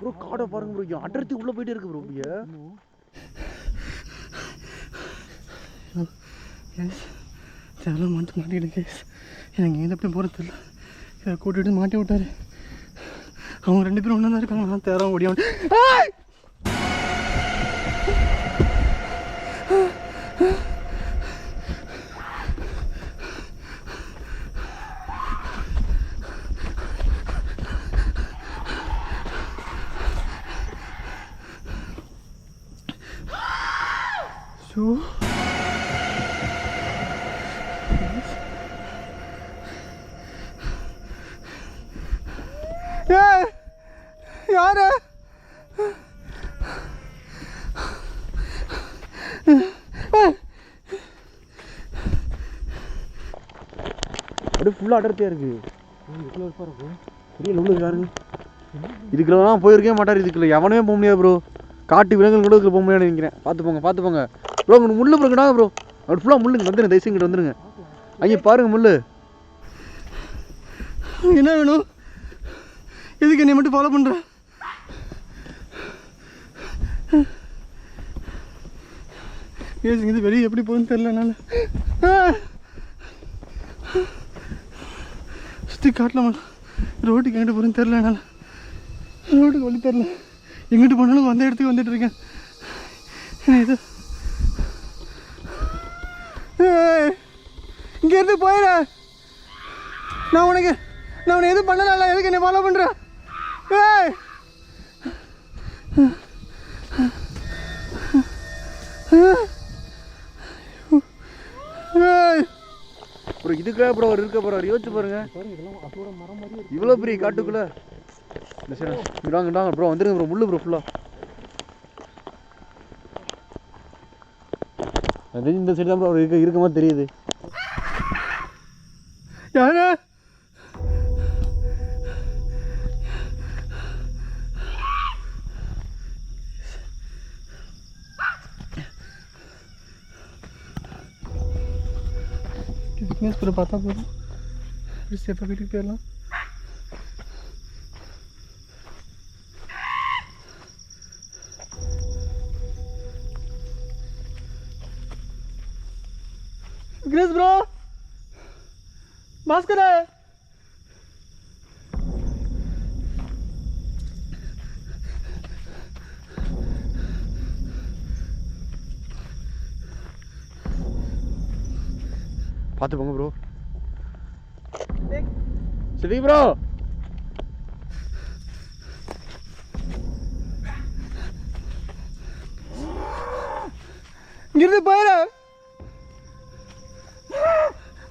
ப்ரோ. காடை பாருங்க ப்ரோ, இங்கே அடர்த்தி உள்ளே போயிட்டே இருக்கு ப்ரோ. கேஸ் தேவலாம் மாட்டிக்கிட்டு கேஸ் எனக்கு எங்கே எப்படி போகிறது தெரியல. கூட்டிகிட்டு மாட்டி விட்டாரு. அவங்க 2 பேரும் ஒன்றா தான் இருக்காங்க. நான் தேரம் ஓடியான். யாரு அப்படியே ஃபுல்லாக அடர்த்தியாக இருக்கு. பெரிய உள்ள யாரு இதுக்குள்ளலாம் போயிருக்கவே மாட்டார். இதுக்குள்ள எவனுமே போக முடியாது ப்ரோ. காட்டு விலங்குகள் கூட இதுக்குள்ள போக முடியாது நினைக்கிறேன். பார்த்துப்போங்க ப்ரோ. உங்களுக்கு முள்ளு ப்ரோக்கடா ப்ரோ, அப்படி ஃபுல்லாக முள்ளுங்க. வந்துடுங்க, தயவுசெய்து இங்கிட்ட வந்துடுங்க. ஐயா பாருங்க முள்ளு. என்ன வேணும்? எதுக்கு என்னை மட்டும் ஃபாலோ பண்ணுற? இது வெளியே எப்படி போகுதுன்னு தெரியல. என்னால் சுற்றி காட்டலாம், ரோட்டுக்கு எங்கிட்ட போகிறேன்னு தெரில. என்னால் ரோட்டுக்கு வழி தெரில. எங்கிட்டு போனாலும் வந்த இடத்துக்கு வந்துட்டு இருக்கேன். இது இங்கேருந்து போயிட. நான் உனக்கு எதுவும் பண்ணல. எதுக்கு என்னை ஃபாலோ பண்ணுற? ப்ரோ இதுக்காக ப்ரோ அவர் இருக்க போகிறார். யோசிச்சு பாருங்க, இவ்வளோ பெரிய காட்டுக்குள்ளே. இடாங்க ப்ரோ, வந்துருங்க ப்ரோ. முள்ளு ப்ரோ ஃபுல்லாக. அது இந்த சைடு தான் ப்ரோ அவர் இருக்க மாதிரி தெரியுது. யாரு? விக்னேஷ் ப்ரோ பார்த்தா போதும், சேஃபாக வீட்டுக்கு போயிடலாம். பாஸ்கர பார்த்து போங்க ப்ரோ. சித்திக் ப்ரோ. இங்கிருந்து போயிரு.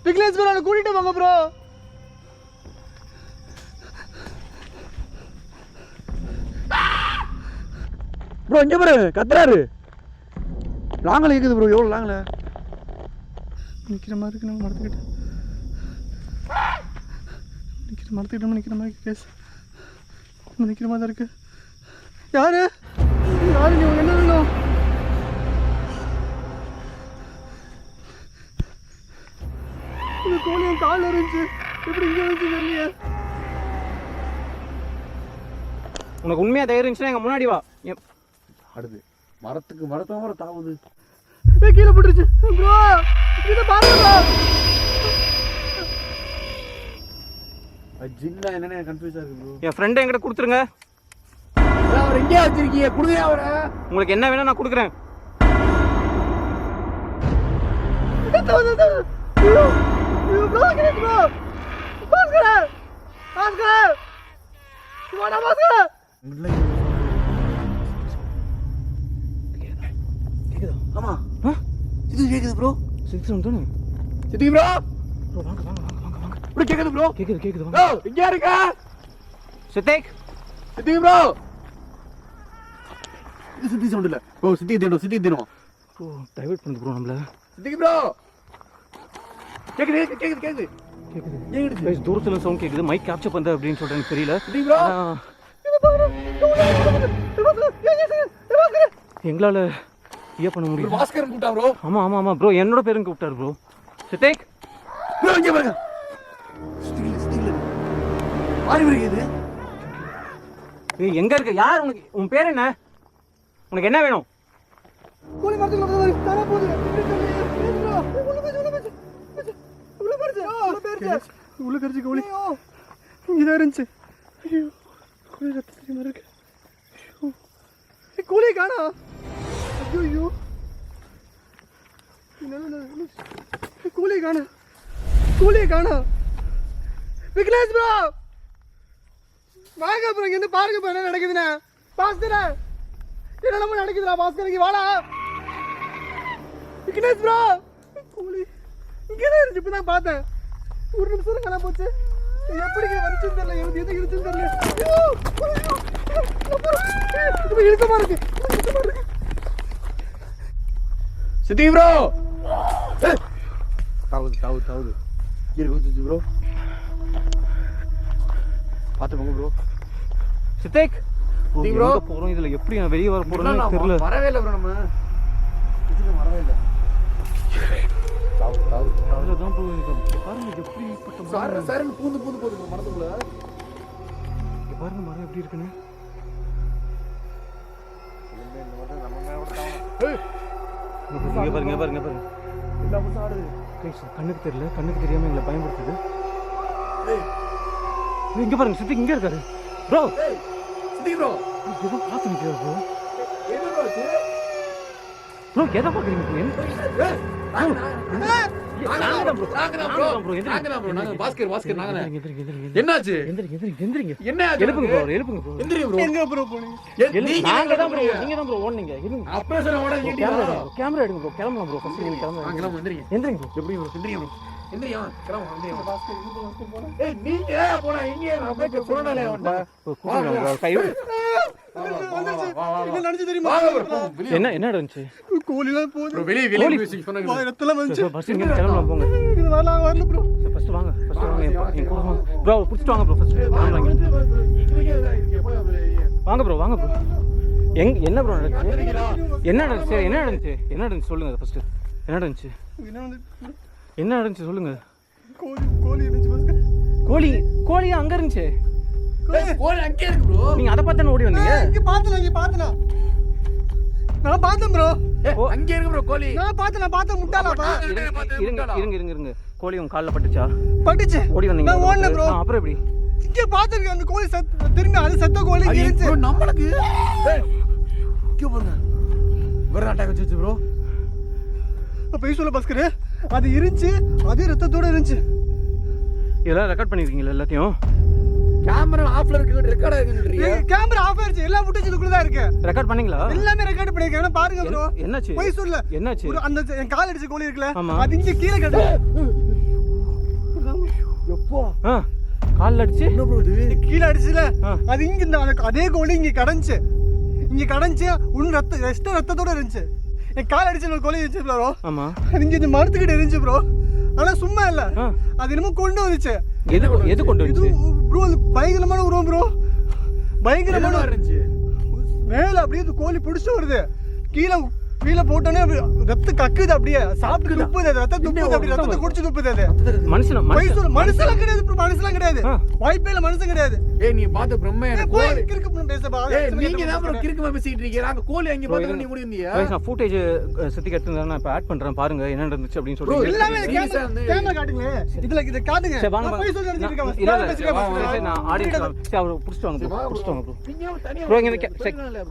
பிக்லேஸ் ப்ரோ கூட்டிட்டு போங்க ப்ரோ. ப்ரோ இங்க பாரு கத்துறாரு. லாங்கல இருக்குது ப்ரோ. எவ்வளவு லாங்கல நிக்கிற மாதிரி இருக்கு. நம்ம மரத்துக்கிட்ட நிக்கிற மாதிரி கேஸ் நிக்கிற மாதிரி தான் இருக்கு. யாரு யாரு நீ என்ன வேணும்? இந்த கோழி என் காலில் இருந்துச்சு. எப்படி இங்கே இருந்துச்சு தெரியலையே. உனக்கு உண்மையாக தைரியம் இருந்துச்சுன்னா எங்கள் முன்னாடி வா. அடுத்து மரத்தை மரம் தாவுது. கீழே போட்டுருச்சு ப்ரோ. இதை பாருங்க. ஜின்னா என்னன்னு கன்ஃபியூஸா இருக்கு ப்ரோ. என் ஃப்ரெண்டை என்கிட்ட கொடுத்துருங்க. அவர் எங்கேயா வச்சிருக்கீங்க? கொடுங்க அவரை. உங்களுக்கு என்ன வேணும் நான் கொடுக்குறேன். ஆமா இது கேக்குது ப்ரோ. சிக்ஸ் தானே சித்திக் ப்ரோ. ப்ரோ வாங்க வாங்க வாங்க வாங்க வாங்க. ப்ரோ கேக்குது ப்ரோ. கேக்குது ப்ரோ வாங்க. இங்க இருக்க சித்திக். சித்திக் ப்ரோ. இது சித்தி சவுண்ட் இல்ல ப்ரோ. சித்திக் தேடும். ப்ரோ டைவர்ட் பண்ணுது ப்ரோ நம்மள. சித்திக் ப்ரோ. கேக்குது. கைஸ் தூரத்துல சவுண்ட் கேக்குது. மைக் கேப்சர் பண்ணது அப்படின்னு சொல்லிட்டு எனக்கு தெரியல. சித்திக் ப்ரோ. எங்களால ஏன் பண்ண முடியும்? பாஸ்கர் கூப்பிட்டா ப்ரோ. ஆமா ப்ரோ என்னோட பேரும் கூப்பிட்டாரு ப்ரோ. சித்திக் ப்ரோ இங்க பாருங்க. சித்திக் மாறி வருது. ஏய் எங்க இருக்க? யார் உனக்கு? உன் பேர் என்ன? உனக்கு என்ன வேணும்? கோழி மரத்துக்குள்ள தர போகுது. உள்ள கடிச்சு கோழி இங்கே இருந்துச்சு. ஐயோ கோழி ரத்தம் மாதிரி இருக்கு. கோழியை காணா. ஐயோ கோழியை காணா. விக்னேஷ் ப்ரோ வாங்க ப்ரோ. இங்க பாருங்க ப்ரோ என்ன நடக்குதுண்ணா. பாஸ்கரா என்னென்னமோ நடக்குதுடா. பாஸ்கர் இங்க வாடா. விக்னேஷ் ப்ரோ கோழி இங்கதான் இருந்துச்சு. இப்பதான் பார்த்தேன். ஒரு நிமிஷம் காணா போச்சு. எப்படி வந்துச்சுன்னு தெரியல. எது இருந்துச்சுன்னு தெரியல. இழுக்கமா இருக்கு. சித்திக் ப்ரோ. தாவுது இருக்கு ப்ரோ. பார்த்து போங்க ப்ரோ. சித்திக் சித்திக் ப்ரோ. போறோம். இதுல எப்படி நான் வெளியே வர போறேன்னு தெரியல. வரவே இல்லை ப்ரோ. நம்ம இதுல வரவே இல்லை. அதுலதான் ப்ரோ எனக்கு பாருங்க எப்படி பட்ட சாரன் பூந்து போகுது மரத்துக்குள்ள. இங்க பாருங்க மரம் எப்படி இருக்குன்னு. இங்க பாருங்க கைஸ் கண்ணுக்கு தெரியல. கண்ணுக்கு தெரியாம எங்களை பயன்படுத்துது. இங்க பாருங்க சித்திக் இங்க இருக்காரு ப்ரோ. சித்திக் ப்ரோ ஏதோ பார்த்து நிற்கிறார் ப்ரோ. ப்ரோ எதை பார்க்குறீங்க? என்னாச்சு? எழுப்புங்க ப்ரோ. எங்க ப்ரோ போனீங்க? நாங்க தான் ப்ரோ. நீங்க தான் ப்ரோ ஓடுனீங்க. இருங்க ஆபரேஷன் ஓட கேமரா எடுங்க ப்ரோ. கிளம்பலாம் ப்ரோ. ஃபர்ஸ்ட் நீங்க கிளம்பலாம். எந்திரிங்க ப்ரோ. எப்படி ப்ரோ? எந்திரிங்க ஏய் நீங்க போடா. இங்க அப்படியே கொரோனால வந்தா கை என்ன நடந்துச்சு தெரியுமா? என்ன நடந்துச்சு? கோழிலாம் போகுது ப்ரோ. வெளிய மியூசிக் சொன்னாங்க. ரத்தம் வந்துச்சு. ஃபர்ஸ்ட் இங்க கிளம்பலாம் போங்க. இது வரல ப்ரோ. ஃபர்ஸ்ட் வாங்க. என் கூட வாங்க ப்ரோ. புடிச்சிட்டு வாங்க ப்ரோ. ஃபர்ஸ்ட் வாங்க ப்ரோ. என்ன ப்ரோ நடந்துச்சு? என்ன நடந்துச்சு சொல்லுங்க ஃபர்ஸ்ட். என்ன நடந்துச்சு சொல்லுங்க. கோழி இருந்துச்சு பாஸ்கர். கோழி அங்க இருந்துச்சு. கோழி அங்கே இருக்கு ப்ரோ. நீங்க அத பார்த்தானே ஓடி வந்தீங்க. இங்க பார்த்தனா நான் பார்த்தேன் ப்ரோ. அங்கே இருக்கு ப்ரோ கோழி. நான் பார்த்தேன் முட்டாளாப்பா. இருங்க கோழி உங்க காலில் பட்டுச்சா? பட்டுச்சு. ஓடி வந்தீங்க? நான் ஓடல ப்ரோ. அப்புறம் எப்படி? இங்கே பார்த்துருக்கேன் அந்த கோழி திரும்பி அது செத்த கோழி இங்க இருந்துச்சு. ப்ரோ நம்மளுக்கு இங்கே பாருங்க வேற அட்டாக் வச்சு ப்ரோ. போய் சொல்ல பாஸ்கர், அது இருந்துச்சு, அதே ரத்தத்தோட இருந்துச்சு. இதெல்லாம் ரெக்கார்ட் பண்ணிருக்கீங்களா எல்லாத்தையும்? கேமரா ஆஃப்ல இருக்கு, ரெக்கார்ட் ஆகுதுன்றீங்க. கேமரா ஆஃப் ஆயிருச்சு, எல்லா ஃபுட்டேஜ் இதுக்குள்ள தான் இருக்கு. ரெக்கார்ட் பண்ணீங்களா? எல்லாமே ரெக்கார்ட் பண்ணிருக்கேன். வேணா பாருங்க ப்ரோ. என்னாச்சு? போய் சொல்ல. என்னாச்சு? அந்த என் கால் அடிச்ச கோழி இருக்குல, ஆமா. அது இங்க கீழே கிடக்கு. எப்போ கால்ல அடிச்சு என்ன ப்ரோ இது? கீழே அடிச்சுல, அது இங்க இந்த அதே கோழி இங்க கடந்துச்சு. இங்க கடந்துச்சு, உன் ரத்தத்தோட இருந்துச்சு. என் கால் அடிச்ச ஒரு கோழி இருந்துச்சு ப்ரோ. ஆமா. அது இங்க இந்த மரத்துக்கிட்ட இருந்துச்சு ப்ரோ. ஆனா சும்மா இல்ல, அது என்னமோ கொண்டு வந்துச்சு. எது கொண்டு வந்துச்சு ப்ரோ? அது பயங்கரமான உருவம் ப்ரோ, பயங்கரமான இருந்துச்சு. மேல அப்படியே இந்த கோழி பிடிச்சு வருது, கீழே போட்டோன்னே ரத்தம் கக்குது, அப்படியே சாப்பிட்டு துப்புது, அது ரத்தம் துப்புது, அப்படி ரத்தத்தை குடிச்சு துப்புது. அது மனுஷெல்லாம் கிடையாது ப்ரோ, மனுஷெல்லாம் கிடையாது, வாய்ப்பே இல்ல, மனுஷன் கிடையாது. ஏய் நீ பாத்த பிரம்மையான கோழி கிறுக்கு பண்ண பேசப்பா. ஏய் நீங்க தான் ப்ரோ கிறுக்கு பேசிட்டு இருக்கீங்க. நாங்க கோழி அங்க பாத்து நீ முடிந்தீங்க. நான் ஃபுட்டேஜ் சித்திக்கு எடுத்து நான் இப்ப ஆட் பண்றேன், பாருங்க என்ன நடந்துச்சு அப்படின்னு சொல்லிட்டு. எல்லாமே கேமரா காட்டுங்க, இத காட்டுங்க. சரி வாங்க. போய் சொல்லி இருக்கேன். இல்ல நான் ஆடியோ சரி அவர் புடிச்சிட்டு வாங்க ப்ரோ, புடிச்சிட்டு வாங்க ப்ரோ. நீங்க தனியா ப்ரோ இங்க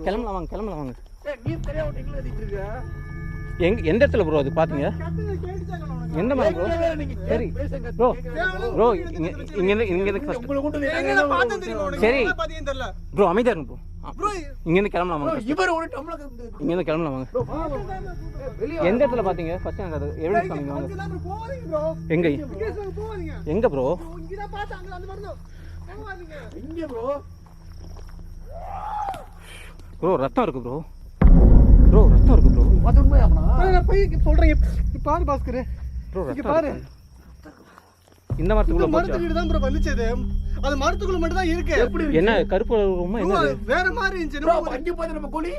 கிளம்பலாம் வாங்க. ஏய் நீ தனியா ஓட்டிங்களா ஏத்திட்டு இருக்க? எந்த இடத்துல ப்ரோ அது பாத்தீங்க? எந்த மாதிரி ப்ரோ? சரி ப்ரோ இங்க ஃபர்ஸ்ட் உங்களை கொண்டு எங்க பார்த்தேன் தெரியுமா உனக்கு? சரி பாத்தீங்க தெரியல ப்ரோ, அமைதியா இருங்க ப்ரோ. இங்க இருந்து கிளம்பலாம் வாங்க. இவர் ஒரு டம்ளர் இங்க இருந்து கிளம்பலாம் வாங்க. எந்த இடத்துல பாத்தீங்க ஃபர்ஸ்ட்? எனக்கு அது எவிடன்ஸ் காமிங்க வாங்க. போறீங்க ப்ரோ. எங்க போறீங்க எங்க ப்ரோ? இங்க தான் பார்த்தாங்க, அந்த மாதிரி தான் போவாதீங்க. இங்க ப்ரோ ப்ரோ ரத்தம் இருக்கு ப்ரோ. ரத்தம் இருக்கு ப்ரோ. அது உண்மையாமா? நான் போய் சொல்றேன். இப்ப பாரு பாஸ்கர், ப்ரோ இங்க ரத்தம் பாரு. இந்த மரத்துக்குள்ள போச்சா? மரத்துக்கிட்ட தான் ப்ரோ வலிச்சது. அது மரத்துக்குள்ள மட்டும் தான் இருக்கு. எப்படி என்ன கருப்பு ரூமா என்ன? வேற மாதிரி இருந்துச்சு. ப்ரோ அங்க பாத்து நம்ம கோழி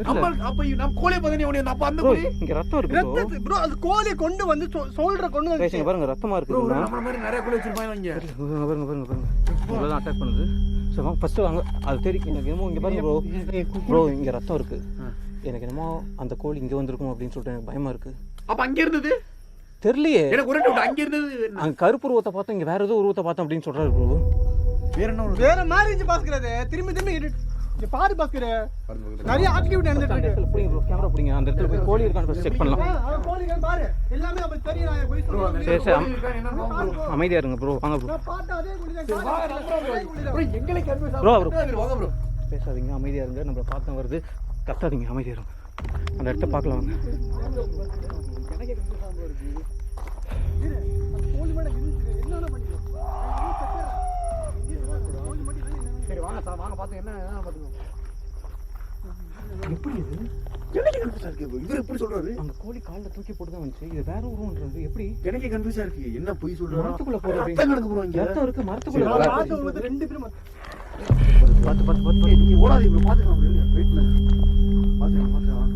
நம்ம கோழி பாத்து நீ அப்ப அந்த ப்ரோ கோழி இங்க ரத்தம் இருக்கு ப்ரோ. ரத்தம் ப்ரோ, அது கோழி கொண்டு வந்து சோல்டர கொண்டு வந்து பேசுங்க பாருங்க, ரத்தமா இருக்கு ப்ரோ. ப்ரோ. நம்ம மாதிரி நிறைய கோழி வச்சிருப்பாங்க இங்க. பாருங்க இவ்வளவுதான் அட்டாக் பண்ணுது. சரி வாங்க ஃபர்ஸ்ட் வாங்க. அது தெரியும் எனக்கு என்னமோ. இங்க பாருங்க ப்ரோ இங்க ரத்தம் இருக்கு. எனக்கு என்னமோ அந்த கோழி இங்க வந்திருக்கும் அப்படின்னு சொல்லிட்டு எனக்கு பயமா இருக்கு. அப்ப அங்க இருந்தது தெரியலையே எனக்கு. ஒரு டவுட், அங்க இருந்தது அங்க கருப்பு உருவத்தை பார்த்தோம், இங்க வேற ஏதோ உருவத்தை பார்த்தோம் அப்படின்னு சொல்றாரு ப்ரோ. வேற என்ன வேற மாதிரி இருந்துச்சு பாஸ்கர். அது திரும்பி இங்க பாரு பாஸ்கர், நிறைய ஆக்டிவிட்டி நடந்துட்டு இருக்கு. புடிங்க ப்ரோ, கேமரா புடிங்க. அந்த இடத்துல போய் கோழி இருக்கான்னு ஃபர்ஸ்ட் செக் பண்ணலாம். கோழிகள் பாரு, எல்லாமே அப்ப தெரியும். நான் போய் சொல்றேன். சரி அமைதியா இருங்க ப்ரோ. வாங்க ப்ரோ. நான் பார்த்தா அதே கோழி தான். ப்ரோ எங்களை கன்ஃபியூஸ் ப்ரோ வாங்க ப்ரோ. பேசாதீங்க, அமைதியா இருங்க. நம்மள பார்த்தா வருது, கத்தாதீங்க, அமைதியா இருங்க. அந்த இடத்த பார்க்கலாம் வாங்க. கோழி மேல இருந்துச்சு, என்னென்ன பண்ணிட்டு சரி வாங்க சார், வாங்க பாத்து என்ன பாத்துக்கோ. எப்படி இது எனக்கு கன்ஃபியூஸா இருக்கு. இவர் எப்படி சொல்றாரு? அந்த கோழி கால்ல தூக்கி போட்டு தான் வந்துச்சு. இது வேற உருவம்ன்றது எப்படி? எனக்கு கன்ஃபியூஸா இருக்கு. என்ன பொய் சொல்றாரு? மரத்துக்குள்ள போறது ரத்தம் கிடக்கு ப்ரோ. இங்க ரத்தம் இருக்கு மரத்துக்குள்ள. நான் பார்த்து வந்து ரெண்டு பேரும் பாத்து நீ ஓடாதீ ப்ரோ. பாத்துக்கலாம் ப்ரோ. வெயிட் பண்ணு. பாத்துக்கலாம்.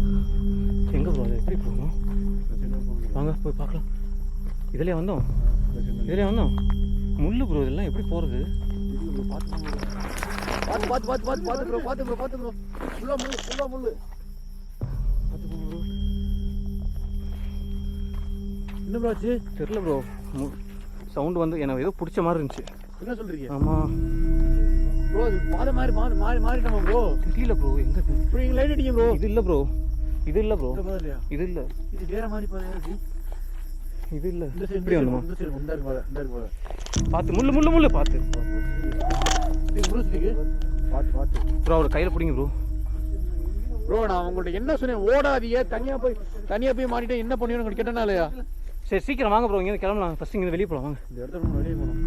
எங்க ப்ரோ அது எப்படி போகணும்? வாங்க போய் பார்க்கலாம். இதுலயே வந்தோம். முள்ளு ப்ரோ, இதெல்லாம் எப்படி போறது? பாத்து ப்ரோ. ஃபுல்லா முள்ளு. என்ன ப்ரோ ஆச்சு? தெரியல ப்ரோ. சவுண்ட் வந்து எனக்கு ஏதோ பிடிச்ச மாதிரி இருந்துச்சு. என்ன சொல்றீங்க? ஆமா ப்ரோ இது பாத மாதிரி மாறிட்டோமா ப்ரோ? தெரியல ப்ரோ. எங்க ப்ரோ நீங்க லைட் அடிங்க ப்ரோ. இது இல்ல ப்ரோ. இது இல்ல. இது வேற மாதிரி பாருங்க. இது இல்ல. இந்த இப்படி வந்துமா? சைடு இந்த பாரு. பாத்து முள்ளு பாத்து. இது முழுசுக்கு பாத்து. ப்ரோ அவர் கையில பிடிங்க ப்ரோ. ப்ரோ நான் உங்கள்ட்ட என்ன சொன்னேன்? ஓடாதீங்க, தனியா போய் மாட்டிட்டு என்ன பண்ணுவீங்கன்னு உங்களுக்கு கேட்டேனா இல்லையா? சரி சீக்கிரம் வாங்க ப்ரோ, இங்க கிளம்பலாம். ஃபர்ஸ்ட் இங்க வெளிய போலாம் வாங்க. இந்த இடத்துல நம்ம வெளியே போகணும்.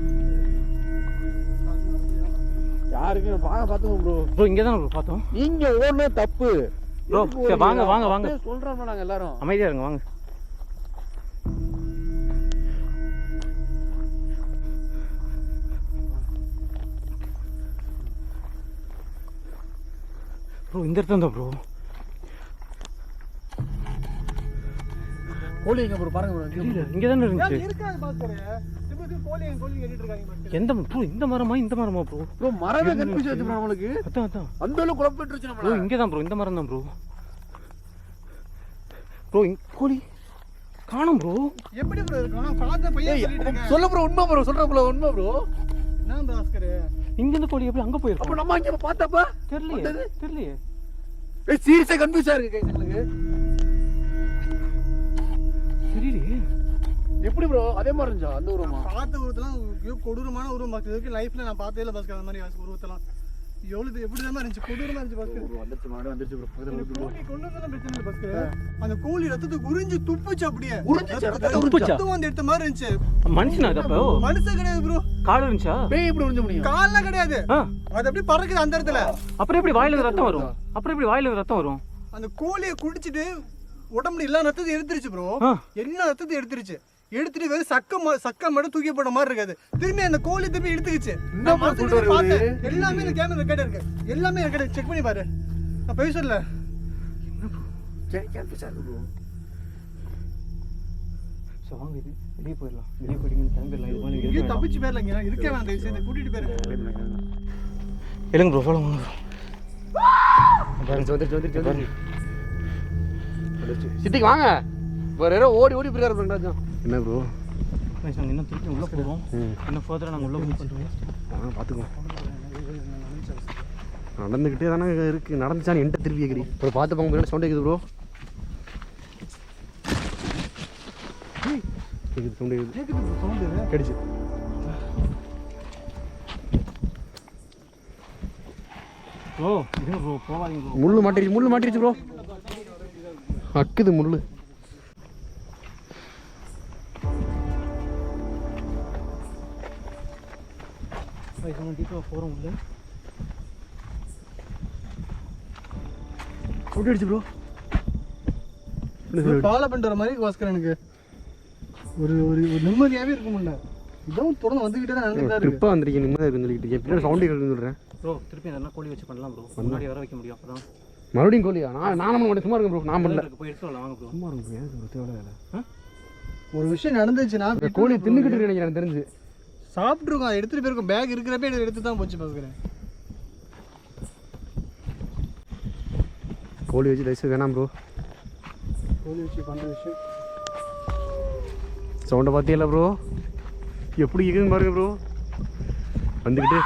யாருக்கு பாத்துக்கோங்க ப்ரோ. ப்ரோ இங்க தான் ப்ரோ பார்த்தோம். நீங்க ஓடனே தப்பு ப்ரோ. சரி வாங்க. சொல்றோம் நாங்க எல்லாரும். அமைதியா இருங்க வாங்க. ப்ரோ இந்த இடத்துல தான் ப்ரோ. கோழி எங்க ப்ரோ? பாருங்க ப்ரோ. இங்க தானே இருந்துச்சு. இருக்காது பாஸ்கர். திரும்பி கோழி கேட்டிட்டு இருக்காங்க. எந்த ப்ரோ? இந்த மரமா ப்ரோ? ப்ரோ மரமே கன்ஃபியூஸ் ஆச்சு ப்ரோ நம்மளுக்கு. அதான் அந்த அளவுக்கு குழப்பிட்டுருச்சு நம்மள. ப்ரோ இங்க தான் ப்ரோ. இந்த மரம் தான் ப்ரோ. ப்ரோ கோழி காணோம் ப்ரோ. எப்படி ப்ரோ இருக்கும்? நான் பார்த்த பையன் சொல்லிட்டு இருக்கேன். சொல்ல ப்ரோ உண்மை ப்ரோ சொல்ற ப்ரோ உண்மை ப்ரோ. என்ன பாஸ்கர்? இங்க இருந்து கோழி எப்படி அங்க போயிருக்கும்? அப்ப நம்ம அங்க பார்த்தப்ப தெரியலையே. ஏய் சீரியஸா கன்ஃபியூஸா இருக்கு எனக்கு. தெரியலையே. எப்படி ப்ரோ அதே மாதிரி இருந்துச்சா அந்த உருவமா? பார்த்த உருவத்தெல்லாம் கொடூரமான உருவம் பாஸ்கர். இதுக்கு லைஃப்ல நான் பார்த்ததே இல்லை பாஸ்கர் அந்த மாதிரி உருவத்தெல்லாம். எவ்வளவு எப்படி தான் இருந்துச்சு, கொடூரமா இருந்துச்சு பாஸ்கர். வந்துச்சு மாடு வந்துச்சு ப்ரோ. பக்கத்துல கோழி கொண்டு வந்தா பிரச்சனை இல்லை பாஸ்கர். அந்த கோழி ரத்தத்துக்கு உறிஞ்சு துப்புச்சு அப்படியே. துப்புச்சா? ரத்தம் வந்து எடுத்த மாதிரி இருந்துச்சு. மனுஷனா அது? அப்போ மனுஷன் கிடையாது ப்ரோ. கால் இருந்துச்சா? பேய் எப்படி உறிஞ்ச முடியும்? கால்லாம் கிடையாது. ஆ. அது அப்படியே பறக்குது அந்த இடத்துல. அப்புறம் எப்படி வாயில ரத்தம் வரும்? அப்புறம் எப்படி வாயில ரத்தம் வரும்? அந்த கோழியை குடிச்சிட்டு உடம்புல எல்லா ரத்தத்தையும் எடுத்துருச்சு ப்ரோ. ஆ. எல்லா ரத்தத்தையும் எடுத்துருச்சு. எடுத்துட்டு வெறும் சக்க மட்டும் தூக்கி போட மாதிரி இருக்காது. திரும்பி அந்த கோழி திரும்பி எடுத்துக்கிச்சு. நான் பார்த்தேன். எல்லாமே இந்த கேமரா ரெக்கார்ட் இருக்கு. எல்லாமே ரெக்கார்ட் செக் பண்ணி பாரு. நான் போய் சொல்லல. சாங் இது வெளியே போயிடலாம். வெளியே போயிட்டு கிளம்பிடலாம். இது மாதிரி இங்கே தப்பிச்சு போயிடலாம். இங்கே இருக்க வேண்டாம். தயவு செய்து கூட்டிட்டு போயிருங்க. இல்லைங்க ப்ரோ, ஃபாலோ பண்ணுங்க ப்ரோ. சித்திக்கு வாங்க. வேற யாரோ ஓடி ஓடி பிரியார் பண்றாங்க. என்ன ப்ரோ? நாங்கள் இன்னும் திருப்பி உள்ளே போகிறோம். இன்னும் ஃபர்தராக நாங்கள் உள்ளே மூவ் பண்ணுறோம். பார்த்துக்கோம். நடந்துக்கிட்டே தானே இருக்குது. நடந்துச்சான்னு என்கிட்ட திருப்பி கேட்குறீ. ப்ரோ பார்த்து போங்க. சவுண்ட் கேட்குது ப்ரோ. கேட்குது சவுண்ட் கேட்குது. கேட்டுச்சு. ப்ரோ இருங்க ப்ரோ, போகாதீங்க ப்ரோ. முள்ளு மாட்டிருச்சு ப்ரோ. அக்குது முள்ளு. டீப்பாக போகிறோம் உள்ள. சவுண்ட் அடிச்சு ப்ரோ. ஃபாலோ பண்ணிட்டு வர மாதிரி பாஸ்கர் எனக்கு ஒரு ஒரு நிம்மதியாகவே இருக்க முடியல. இதுவும் தொடர்ந்து வந்துக்கிட்டே தான் நடந்துகிட்டே இருக்கு. ட்ரிப்பாக வந்திருக்கீங்க நிம்மதியாக இருக்குன்னு சொல்லிட்டு எப்படின்னா சவுண்ட் கேட்குதுன்னு சொல்கிறேன் ப்ரோ. திருப்பி எதனா கோழி வச்சு பண்ணலாம் ப்ரோ. முன்னாடி வர வைக்க முடியும். அப்போ தான் மறுபடியும் கோழியா? நான் மட்டும் சும்மா இருக்கேன் ப்ரோ. நான் பண்ணல. போய் எடுத்து வரலாம் வாங்க ப்ரோ. சும்மா இருக்கும் ப்ரோ. தேவையில்லை. ஒரு விஷயம் நடந்துச்சுன்னா கோழி தின்னுக்கிட்டு இருக்கு நினைக்கிறேன் எனக்கு தெரிஞ்சு. சாப்பிட்ருக்கோம். அதை எடுத்துகிட்டு போயிருக்கோம். பேக் இருக்கிறப்ப எடுத்து தான் போச்சு பாஸ்கர். கோழி வச்சு ரைஸ் வேணாம் ப்ரோ. கோழி வச்சு பண்ணுற விஷயம் சவுண்டை பார்த்தியல்ல ப்ரோ? எப்படி இருக்குதுன்னு பாருங்க ப்ரோ. வந்துக்கிட்டு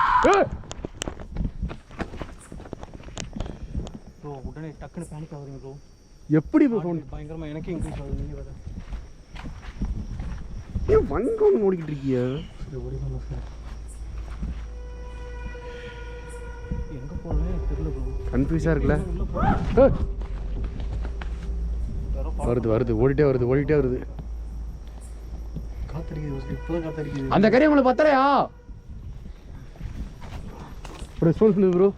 ப்ரோ உடனே டக்குன்னு பேனிக் ஆகுறீங்க ப்ரோ. எப்படி ப்ரோ சவுண்ட்? பயங்கரமாக எனக்கே இன்க்ரீஸ் ஆகுது. நீங்கள் வேறு ஏன் வங்கன்னு ஓடிக்கிட்டு இருக்கியா? எங்கே போகிறேன்னு தெரியல ப்ரோ. கன்ஃபியூஸாக இருக்குல்ல? வருது ஓடிட்டே வருது. காத்தடிக்குது. இப்போதான் காத்தடிக்குது. அந்த கறி உங்களை பத்தலையா ரெஸ்பான்ஸ் பண்ணுது ப்ரோ.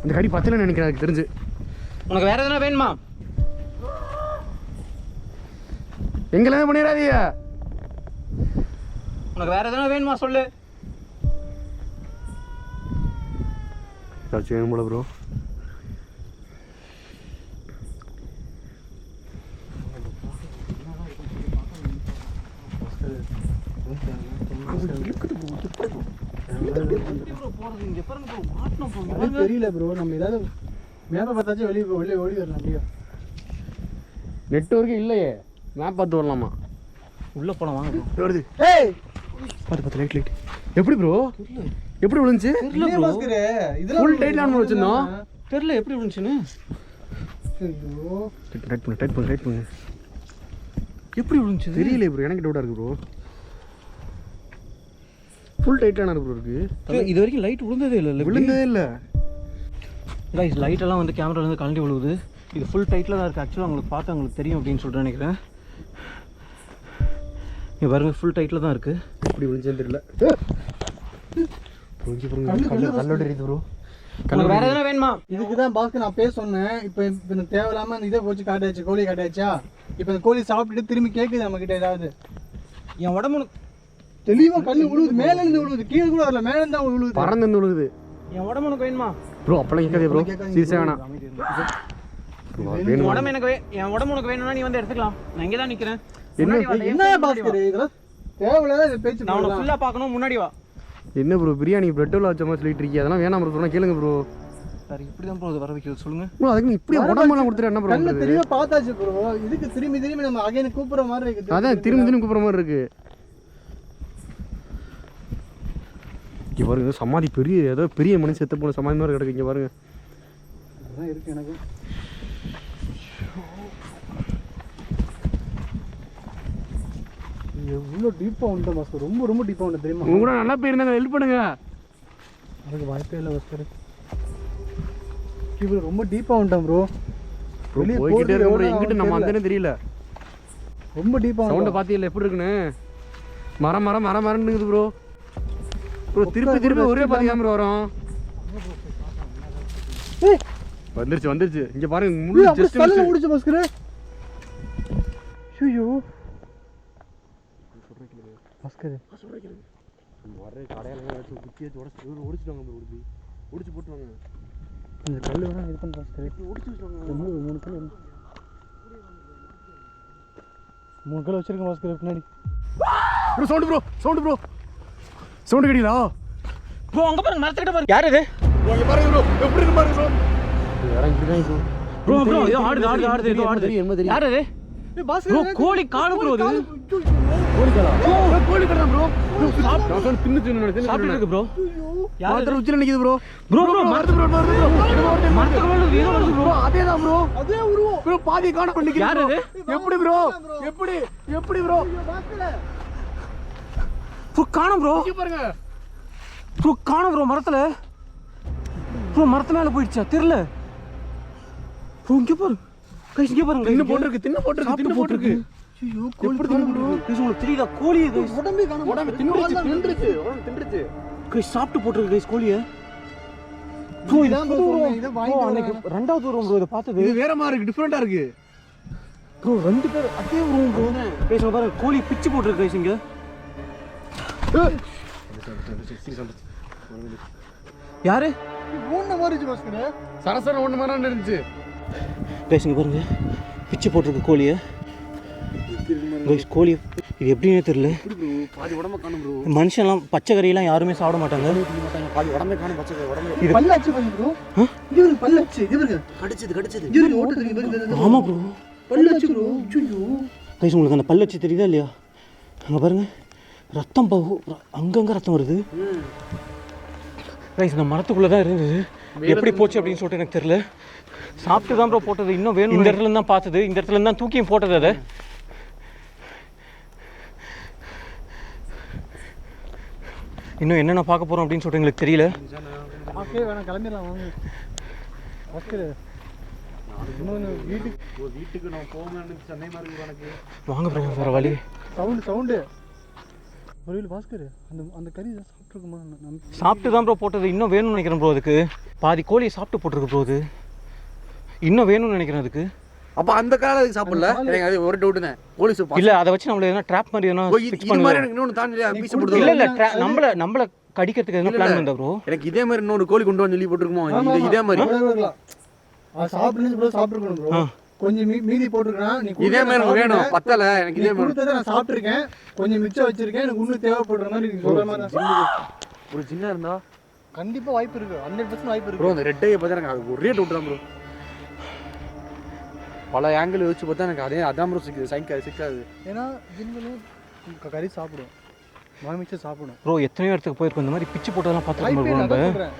அந்த கறி பத்தலைன்னு நினைக்கிறேன் எனக்கு தெரிஞ்சு. உனக்கு வேறு எதனா வேணுமா? எங்கெல்லாம் பண்ணிடாதீங்க. உனக்கு வேறு எதனா வேணுமா சொல்லு. ஏதாச்சும் வேணும் போல ப்ரோ. தெரியல ப்ரோ. நம்ம ஏதாவது மேப்பை பார்த்தாச்சும் வெளியே ஓடி வரலாம். அப்படியா நெட்வொர்க்கு இல்லையே. மேப் பார்த்து வரலாமா? உள்ளே போகலாம் வாங்க ப்ரோ. வருது. ஏய் பார்த்து லைட். எப்படி ப்ரோ? எப்படி விழுந்துச்சு? இல்ல பாஸ்கர். இதெல்லாம் ஃபுல் டைட்ல ஆன் வச்சிருந்தோம். தெரியல எப்படி விழுந்துச்சுன்னு. ஐயோ டைட் பண்ணு. எப்படி விழுந்துச்சு தெரியல ப்ரோ. எனக்கு டவுட்டாக இருக்கு ப்ரோ. ஃபுல் டைட்டான ப்ரோ இருக்கு. இது வரைக்கும் லைட் விழுந்ததே இல்லை. விழுந்ததே இல்லை கைஸ். லைட்டெல்லாம் வந்து கேமராலேருந்து கழட்டி விழுவுது. இது ஃபுல் டைட்டில் தான் இருக்குது. ஆக்சுவலாக உங்களுக்கு பார்த்தா உங்களுக்கு தெரியும் அப்படின்னு சொல்லிட்டு நினைக்கிறேன். இங்கே பாருங்க ஃபுல் டைட்டில் தான் இருக்குது. எப்படி விழுந்துச்சுன்னு தெரியல. கல்லோட இருக்குது ப்ரோ. வேறு எதனா வேணுமா? இதுக்கு தான் பாஸ்கர் நான் பேச சொன்னேன். இப்போ இந்த தேவையில்லாம இந்த இதை போச்சு காட்டாச்சு. கோழி காட்டாச்சா? இப்போ இந்த கோழி சாப்பிட்டுட்டு திரும்பி கேட்குது நம்ம கிட்ட ஏதாவது. என் உடம்பு தெளிவா கண்ணு விழுவுது. மேல இருந்து விழுவுது. கீழே கூட வரல. மேல இருந்து தான் விழுவுது. பறந்து விழுகுது. என் உடம்பு உனக்கு வேணுமா ப்ரோ? அப்பெல்லாம் கேட்காதே ப்ரோ. சீரியஸாக வேணாம். என் உடம்பு எனக்கு என் உடம்பு உனக்கு வேணும்னா நீ வந்து எடுத்துக்கலாம். நான் இங்கே தான் நிற்கிறேன். என்ன பாஸ்கர் இதெல்லாம் தேவையில்லாத பேச்சு. நான் உனக்கு ஃபுல்லாக பார்க்கணும். முன்னாடி வா. என்ன ப்ரோ பிரியாணி பிரெட்டில் வச்ச மாதிரி சொல்லிட்டு இருக்கீங்க? அதெல்லாம் வேணாம் ப்ரோ. சொன்னால் கேளுங்க ப்ரோ. வேற இப்படி தான் ப்ரோ வர வைக்கிறது சொல்லுங்க ப்ரோ அதுக்கு நீ இப்படி உடம்பெல்லாம் கொடுத்துட்டு என்ன ப்ரோ கண்ணு தெரியவே பார்த்தாச்சு ப்ரோ. இதுக்கு திரும்பி திரும்பி நம்ம அகைன் கூப்பிடுற மாதிரி இருக்குது. அதான் திரும்பி திரும்பி கூப்பிட்ற மாதிரி இருக்கு. இங்கே பாருங்க சமாதி பெரிய ஏதோ பெரிய மனுஷன் செத்து போன சமாதி மாதிரி கிடக்கு. இங்கே பாருங்க அதான் இருக்கு எனக்கு. எவ்வளோ டீப்பாக உண்டு பாஸ்கர், ரொம்ப ரொம்ப டீப்பாக உண்டு தெரியுமா? உங்க கூட நல்லா போயிருந்தாங்க, ஹெல்ப் பண்ணுங்க. அதுக்கு வாய்ப்பே இல்லை பாஸ்கர். இவ்வளோ ரொம்ப டீப்பாக உண்டேன் ப்ரோ. வெளியே போய்கிட்டே இருக்க ப்ரோ, எங்கிட்ட நம்ம அந்தனே தெரியல. ரொம்ப டீப்பாக சவுண்டை பார்த்தீங்களா எப்படி இருக்குன்னு? மரம் மரம் மரம் மரம்னுக்குது ப்ரோ. ப்ரோ திருப்பி திருப்பி ஒரே பாதிக்காம ப்ரோ வரும். வந்துருச்சு வந்துருச்சு. இங்கே பாருங்க முள்ளு ஜஸ்ட் தள்ள முடிச்சு பாஸ்கர். ஐயோ பாஸ்கர் வர கடையெல்லாம் வச்சு குத்தியை ஒடிச்சிட்டாங்க ப்ரோ. ஒடிச்சு போட்டுவாங்க. இந்த கல் வேணா இது பண்ண பாஸ்கர். ஒடிச்சு வச்சுட்டாங்க. 3 கல் 3 கல் வச்சிருக்கேன் பாஸ்கர் பின்னாடி. Bro sound bro sound bro sound கேட்டீங்களா ப்ரோ? அங்க பாருங்க மரத்துக்கிட்ட பாருங்க. யார் இது ப்ரோ? இங்கே பாருங்க ப்ரோ எப்படி இருக்கு பாருங்க ப்ரோ. யாரும் இப்படி தான் ப்ரோ ப்ரோ ஏதோ ஆடுது ஆடுது ஆடுது ஏதோ ஆடுது. யார் இது? ஏய் பாஸ்கர் ப்ரோ கோழி காணு ப்ரோ. இது கோழி காலா? கோழி கடா ப்ரோ. சாப்பிட்டு தின்னு தின்னு சாப்பிட்டு இருக்கு ப்ரோ. யார் உச்சில நிக்குது ப்ரோ? ப்ரோ ப்ரோ மரத்து ப்ரோ மரத்துக்கு மேல ஏதோ வருது ப்ரோ. அதேதான் ப்ரோ. அதே உருவம் ப்ரோ. பாதி காண பண்ணிக்கிறீங்க. யார் இது? எப்படி ப்ரோ? எப்படி எப்படி ப்ரோ? பாஸ்கர் ப்ரோ காணோம் ப்ரோ. இங்க பாருங்க ப்ரோ காணோம் ப்ரோ. மரத்துல ப்ரோ மரத்து மேல போயிடுச்சா தெரியல ப்ரோ. இங்க பாருங்க கைஸ், இங்க பாருங்க. தின்னு போட்டுருக்கு தின்னு போட்டுருக்கு தின்னு போட்டுருக்கு. ஐயோ எப்படி தின்னு ப்ரோ? கைஸ் உங்களுக்கு தெரியுதா கோழி? கைஸ் உடம்பே காணோம். உடம்பு தின்றுச்சு தின்றுச்சு உடம்பு தின்றுச்சு. கைஸ் சாப்பிட்டு போட்டுருக்கு கைஸ் கோழியை. ப்ரோ இதான் bro சொன்னேன், இதை வாங்கிட்டு அன்னைக்கு ரெண்டாவது உருவம் ப்ரோ. இதை பார்த்தது இது வேற மாதிரி இருக்கு, டிஃபரெண்டா இருக்கு ப்ரோ. 2 பேர் அதே உருவம் ப்ரோ. கைஸ் இங்க பாருங்க கோழி பிச்சு போட்டுருக்கு கைஸ். இங்க யாரு ஊன மாறிச்சு பாஸ்கர். சரசர ஒண்ணு மாதிரி இருந்துச்சு. கைஸ் இங்க பாருங்க பிச்சு போட்டுருக்கு கோழியை. கைஸ் கோழி இது எப்படின்னே தெரியல. பாதி உடம்ப காணும் ப்ரோ. மனுஷன்லாம் பச்சை கறியெல்லாம் யாருமே சாப்பிட மாட்டாங்க. பாதி உடம்பே காணும் பச்சை உடம்பு. இது பல்லச்சு பாருங்க ப்ரோ. இது ஒரு பல்லச்சு. இது பாருங்க கடிச்சது கடிச்சது. இது ஒரு ஓட்ட தெரியுது பாருங்க. ஆமா ப்ரோ பல்லச்சு ப்ரோ. ஐயோ கைஸ் உங்களுக்கு அந்த பல்லச்சு தெரியுதா இல்லையா? அங்க பாருங்க ரத்தம் அங்கங்க ரத்தம் வருது. கைஸ் இந்த மரத்துக்குள்ள தான் இருந்தது. எப்படி போச்சு அப்படின்னு சொல்லிட்டு எனக்கு தெரியல. சாப்பிட்டு தான் ப்ரோ போட்டது. இன்னும் வேணும். இந்த இடத்துல தான் பார்த்தது. இந்த இடத்துல தான் தூக்கியும் போட்டது. அதை இன்னும் என்னென்ன பார்க்க போகிறோம் அப்படின்னு சொல்லிட்டு எங்களுக்கு தெரியல. ஓகே வேணா கிளம்பிடலாம் வாங்க பாஸ்கர். வீட்டுக்கு நான் போகணும்னு சென்னை மாதிரி எனக்கு வாங்க ப்ரோ வேறு வழி. சவுண்டு புரியல பாஸ்கர். அந்த அந்த கறி சாப்பிட்ருக்குமா? சாப்பிட்டு தான் ப்ரோ போட்டது. இன்னும் வேணும்னு நினைக்கிறேன் ப்ரோ. அதுக்கு பாதி கோழியை சாப்பிட்டு போட்டிருக்கு ப்ரோ. அது இன்னும் வேணும்னு நினைக்கிறேன் அதுக்கு. அப்ப அந்த கால அதுக்கு சாப்பிடல. எனக்கு அது ஒரு டவுட் தான். போலீஸ் இல்ல அதை வச்சு நம்மள எதனா ட்ராப் மாதிரி எதனா ஃபிக்ஸ் இது மாதிரி எனக்கு இன்னொரு தாண்டி பீஸ் போடுது. இல்ல இல்ல நம்மள கடிக்கிறதுக்கு எதனா பிளான் பண்ணதா ப்ரோ? எனக்கு இதே மாதிரி இன்னொரு கோழி கொண்டு வந்து சொல்லி போட்டுருக்குமோ? இது இதே மாதிரி சாப்பிடுன்னு ப்ரோ. சாப்பிட்டுருக்கணும் ப்ரோ. கொஞ்சம் மீதி போட்டுருக்கேன். நீ இதே மாதிரி எனக்கு வேணும். பத்தல எனக்கு இதே மாதிரி கொடுத்ததை நான் சாப்பிட்டுருக்கேன். கொஞ்சம் மிச்சம் வச்சிருக்கேன். எனக்கு இன்னும் தேவைப்படுற மாதிரி நீங்க சொல்ற மாதிரி நான் ஒரு சின்ன இருந்தா கண்டிப்பா வாய்ப்பு இருக்கு. 100% வாய்ப்பு இருக்கு ப்ரோ. அந்த ரெட் ஐயை பார்த்தா எனக்கு ஒரே டவுட் தான் ப்ரோ. பல ஆங்கிள் வச்சு பார்த்தா எனக்கு அதே அதான் ப்ரோ சிக்காது. ஏன்னா ஜின்களும் கறி சாப்பிடும், மாமிச்சம் சாப்பிடும் ப்ரோ. எத்தனையோ இடத்துக்கு போயிருக்கோம். இந்த மாதிரி பிச்சு போட்டதெல்லாம் பார்த்துருக்கோம் ப்ரோ.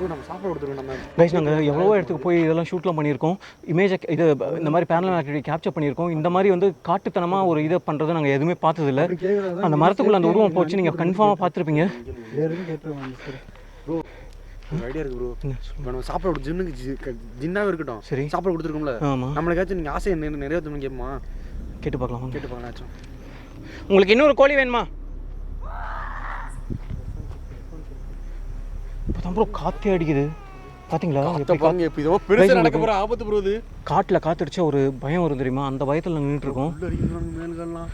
நம்ம சாப்பிட கொடுத்துருவோம். நம்ம கைஸ் நாங்கள் எவ்வளவோ இடத்துக்கு போய் இதெல்லாம் ஷூட்லாம் பண்ணியிருக்கோம். இமேஜை இது இந்த மாதிரி பேரலல் ஆக்டிவிட்டி கேப்சர் பண்ணியிருக்கோம். இந்த மாதிரி வந்து காட்டுத்தனமாக ஒரு இதை பண்ணுறதை நாங்கள் எதுவுமே பார்த்ததில்ல. அந்த மரத்துக்குள்ள அந்த உருவம் போச்சு. நீங்கள் கன்ஃபார்மாக பார்த்துருப்பீங்க. ப்ரோ ஒரு ஐடியா இருக்கு ப்ரோ. இப்போ நம்ம சாப்பிட ஒரு ஜின்னாவே இருக்கட்டும். சரி சாப்பிட கொடுத்துருக்கோம்ல. ஆமாம். நம்மளுக்காச்சும் நீங்கள் ஆசை நிறைவேற்றணும்னு கேட்போமா? கேட்டு பார்க்கலாம். கேட்டு பார்க்கலாச்சும். உங்களுக்கு இன்னொரு கோழி வேணுமா? இப்போதான் ப்ரோ காற்றே அடிக்குது. பார்த்தீங்களா இப்போ இதோ பெருசாக நடக்க போகிற ஆபத்து ப்ரோ. இது காட்டில் காற்றடிச்சா ஒரு பயம் வரும் தெரியுமா? அந்த பயத்தில் நாங்கள் நின்றுட்டுருக்கோம். மேல்கள்லாம்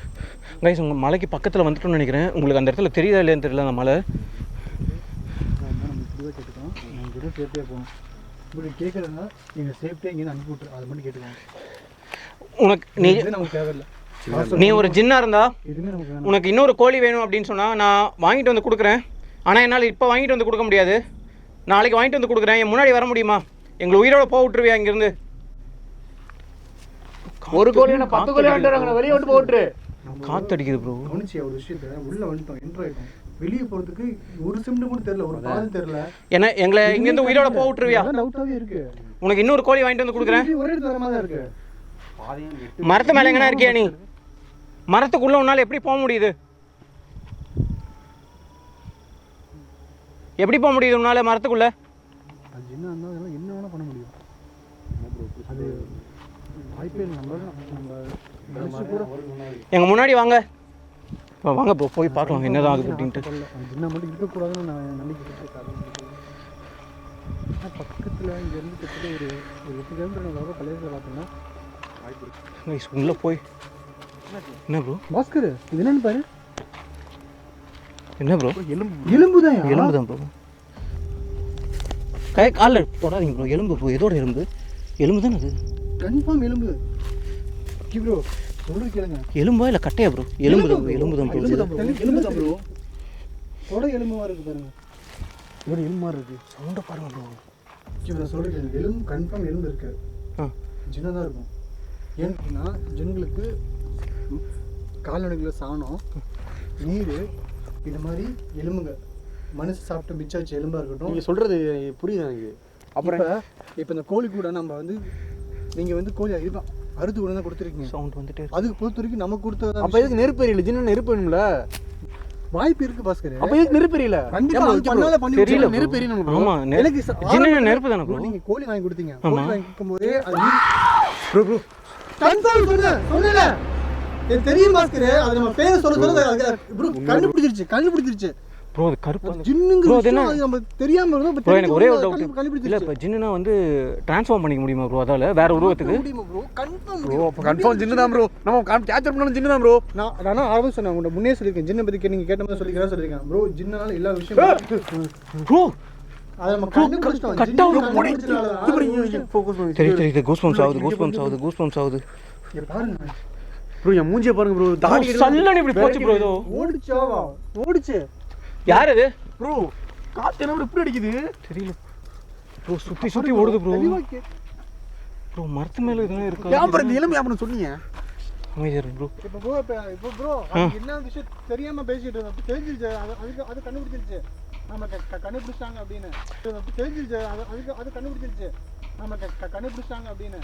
கைஸ் உங்கள் மலைக்கு பக்கத்தில் வந்துட்டோம்னு நினைக்கிறேன். உங்களுக்கு அந்த இடத்துல தெரியுதா இல்லையான்னு தெரியல. அந்த மலை சேஃப்டியாக போகணும். இப்படி கேட்குறதுனா நீங்கள் சேஃப்டியாக இங்கேருந்து அனுப்பி விட்டுரு. அதை மட்டும் கேட்டுக்கோங்க. உனக்கு நமக்கு தேவையில்லை. நீ ஒரு ஜின்னா இருந்தா எதுவுமே நமக்கு வேணும். உனக்கு இன்னொரு கோழி வேணும் அப்படின்னு சொன்னால் நான் வாங்கிட்டு வந்து கொடுக்குறேன். ஆனால் என்னால் இப்போ வாங்கிட்டு வந்து கொடுக்க முடியாது. நாளைக்கு வாங்கிட்டு வந்து கொடுக்குறேன். என் முன்னாடி வர முடியுமா? எங்களை உயிரோட போக விட்டுருவியா இங்கேருந்து? ஒரு கோழி 10 கோழி வாங்கிட்டு வெளியே வந்து போட்டுரு. காத்தடிக்குது ப்ரோ. கவனிச்சியா ஒரு விஷயத்த? உள்ள வந்துட்டோம், என்ட்ரு ஆயிட்டோம். வெளியே போறதுக்கு ஒரு செகண்ட் கூட தெரியல, ஒரு பாதி தெரியல. என்ன எங்களை இங்கேருந்து உயிரோட போக விட்டுருவியா? டவுட்டாவே இருக்கு. உனக்கு இன்னொரு கோழி வாங்கிட்டு வந்து கொடுக்குறேன். ஒரே இடத்துல வர மாதிரி இருக்கு. மரத்து மேலே எங்கன்னா இருக்கியா நீ? மரத்துக்குள்ள உன்னால எப்படி போக முடியுது? எப்படி போக முடியுது உன்னால மரத்துக்குள்ள? அது என்ன இருந்தாலும் என்ன வேணா பண்ண முடியும். அது வாய்ப்பே இல்லை. நம்ம கூட எங்க முன்னாடி வாங்க. வாங்க ப்ரோ, போய் பார்க்கலாம் என்னதான் ஆகுது அப்படின்ட்டு. என்ன மட்டும் இருக்கக்கூடாதுன்னு நான் நினைக்கிறேன். பக்கத்தில் இங்கேருந்து கிட்டத்தட்ட ஒரு 8 கிலோமீட்டர் கல்யாணத்தில் பார்த்தோம்னா வாய்ப்பு இருக்கு. உள்ள போய் என்ன ப்ரோ? பாஸ்கர் இது என்னன்னு பாரு. என்ன ப்ரோ? எலும்பு தான். எலும்பு தான் ப்ரோ. காலில் போடாதீங்க ப்ரோ. எலும்பு ப்ரோ. எதோட எலும்பு? எலும்பு தானே அது. கன்ஃபார்ம் எலும்பு ப்ரோ. சொல்றது கேளுங்க. எலும்பா இல்லை கட்டையா ப்ரோ? எலும்பு தான். எலும்பு தான் ப்ரோ. எலும்பு தான் ப்ரோ. தொட எலும்பு மாதிரி இருக்கு பாருங்க. ஒரு எலும்பு மாதிரி இருக்கு. சவுண்டை பாருங்க ப்ரோ. நான் சொல்கிறேன், எலும்பு கன்ஃபார்ம் எலும்பு இருக்கு. ஜின்னாக தான் இருக்கும். ஏன்னா ஜனங்களுக்கு கால்நடைகளில் சாணம், நீர், இது மாதிரி எலும்புங்க மனுஷ சாப்பிட்டு மிச்சம் வச்ச எலும்பாக இருக்கட்டும். நீங்கள் சொல்கிறது புரியுது எனக்கு. அப்புறம் இப்போ இந்த கோழி கூட நம்ம வந்து நீங்கள் வந்து கோழி இதுதான் அறுத்து கூட தான் கொடுத்துருக்கீங்க. சவுண்ட் வந்துட்டு அதுக்கு பொறுத்த வரைக்கும் நம்ம கொடுத்தது. அப்போ எதுக்கு நெருப்பு எரியல? ஜின்னு நெருப்பு வேணும்ல? வாய்ப்பு இருக்கு பாஸ்கர். அப்போ எதுக்கு நெருப்பு எரியல? கண்டிப்பா நெருப்பு எரியணும். ஆமா, எனக்கு ஜின்னு நெருப்பு தானே ப்ரோ. நீங்க கோழி வாங்கி கொடுத்தீங்க. கோழி வாங்கி கொடுக்கும்போது அது ப்ரோ ப்ரோ கன்ஃபார்ம் சொன்னல. எனக்கு தெரியும் பாஸ்கர். அது நம்ம பேர் சொல்ல ப்ரோ கண்டுபிடிச்சிருச்சு. ப்ரோ அது கருப்பு ஜின்னுங்க ப்ரோ. அது நம்ம தெரியாம இருந்தோம். ப்ரோ எனக்கு ஒரே ஒரு டவுட். இல்ல இப்ப ஜின்னுனா வந்து ட்ரான்ஸ்ஃபார்ம் பண்ணிக்க முடியுமா ப்ரோ? அதால வேற உருவத்துக்கு முடியுமா ப்ரோ? Confirm bro. அப்ப கன்ஃபார்ம் ஜின்னு தான் ப்ரோ. நம்ம கேப்சர் பண்ணனும் ஜின்னு தான் ப்ரோ. நான் ஆரம்பம் சொன்னேன். உங்க முன்னே சொல்லிருக்கேன். ஜின்னை பத்தி நீங்க கேட்ட மாதிரி சொல்லிருக்கேன் ப்ரோ. ஜின்னால எல்லா விஷயம் ப்ரோ. அத நம்ம கண்டுபிடிச்சோம். கட் அவுட் தெரியுது. கூஸ்பம்ஸ் ஆகுது. இங்க பாருங்க ப்ரோ. என் மூஞ்சியை பாருங்க ப்ரோ. தாடி சல்லனி இப்படி போச்சு ப்ரோ. ஏதோ ஓடிச்சு. யார் அது ப்ரோ? காத்து என்ன இப்படி அடிக்குது தெரியல ப்ரோ. சுத்தி ஓடுது ப்ரோ. ப்ரோ மரத்து மேல எதுனா இருக்கா? ஏன் ப்ரோ இந்த எலும்பு ஏன் சொன்னீங்க? அமைதியா இரு ப்ரோ. இப்போ ப்ரோ என்ன விஷயம் தெரியாம பேசிட்டு இருந்தோம். தெரிஞ்சிருச்சு. அது கண்டுபிடிச்சிருச்சு. நம்ம கண்டுபிடிச்சாங்க அப்படின்னு தெரிஞ்சிருச்சு. அது கண்டுபிடிச்சிருச்சு. நம்ம கண்டுபிடிச்சாங்க அப்படின்னு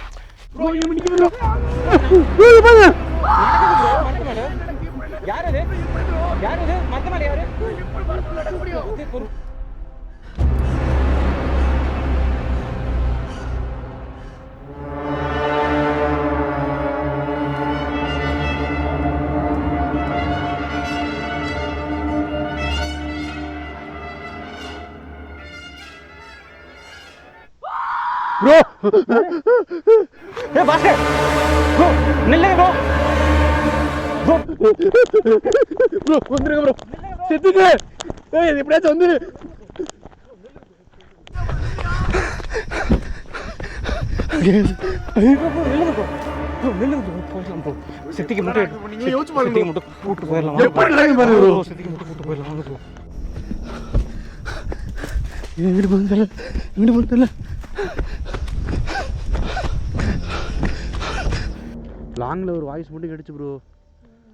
ப்ரோ. எலும்பு நிக்குது ப்ரோ. யார் அது? மரத்து மேல யாரு? ப்ரோ ஏ பாஸ்கர் ப்ரோ நில்லுங்க ப்ரோ. ப்ரோ வந்துருங்க ப்ரோ. செத்துது. ஏய் எப்படியாச்சும் வந்துரு. சித்திக்கு மட்டும் நீங்க யோசிச்சு பாருங்க. கூட்டு போயிடலாம். எப்படி நடக்கு பாருங்க ப்ரோ. சித்திக்கு மட்டும் கூட்டு போயிடலாம் ப்ரோ. எங்கிட்டு போகுது லாங்ல ஒரு வாய்ஸ் மட்டும் கேட்டுச்சு ப்ரோ.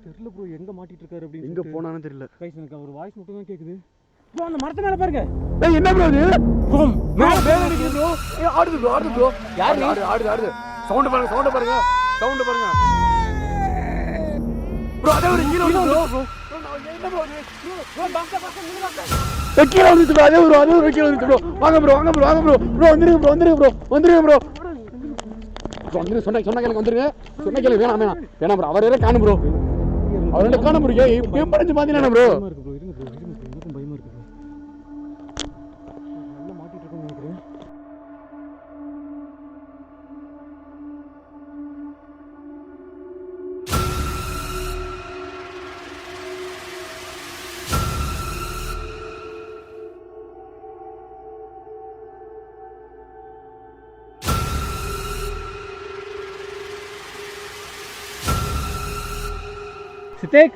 தெரியல ப்ரோ எங்க மாட்டிட்டு இருக்காரு அப்படின்னு. எங்க போனானே தெரியல. கைஸ் எனக்கு ஒரு வாய்ஸ் மட்டும் தான் கேக்குது ப்ரோ. அந்த மரத்து மேல பாருங்க. ஏய் என்ன ப்ரோ இது? ப்ரோ மேல பேர் அடிக்குது ப்ரோ. ஏய் ஆடுது ப்ரோ. யார் நீ? ஆடுது. சவுண்ட் பாருங்க. ப்ரோ அதே ஒரு ஹீரோ ப்ரோ. என்ன ப்ரோ இது? ப்ரோ பாக்க நின்னு கீழ வந்துச்சு ப்ரோ. அதே ஒரு கீழ வந்துச்சு ப்ரோ. வாங்க ப்ரோ. ப்ரோ வந்துருங்க ப்ரோ. வந்துரு சொன்ன கேளுங்க. வந்துருங்க. சொன்ன கேளுங்க. வேணாம் ப்ரோ. அவரே காணும் ப்ரோ. அவரே காணும் ப்ரோ. ஏய் பறஞ்சு பாத்தீனா ப்ரோ. பயமா இருக்கு ப்ரோ. இருங்க ப்ரோ. எனக்கும் பயமா இருக்கு ப்ரோ. நல்லா மாட்டிட்டு இருக்கோம்னு நினைக்கிறேன். சித்தேக்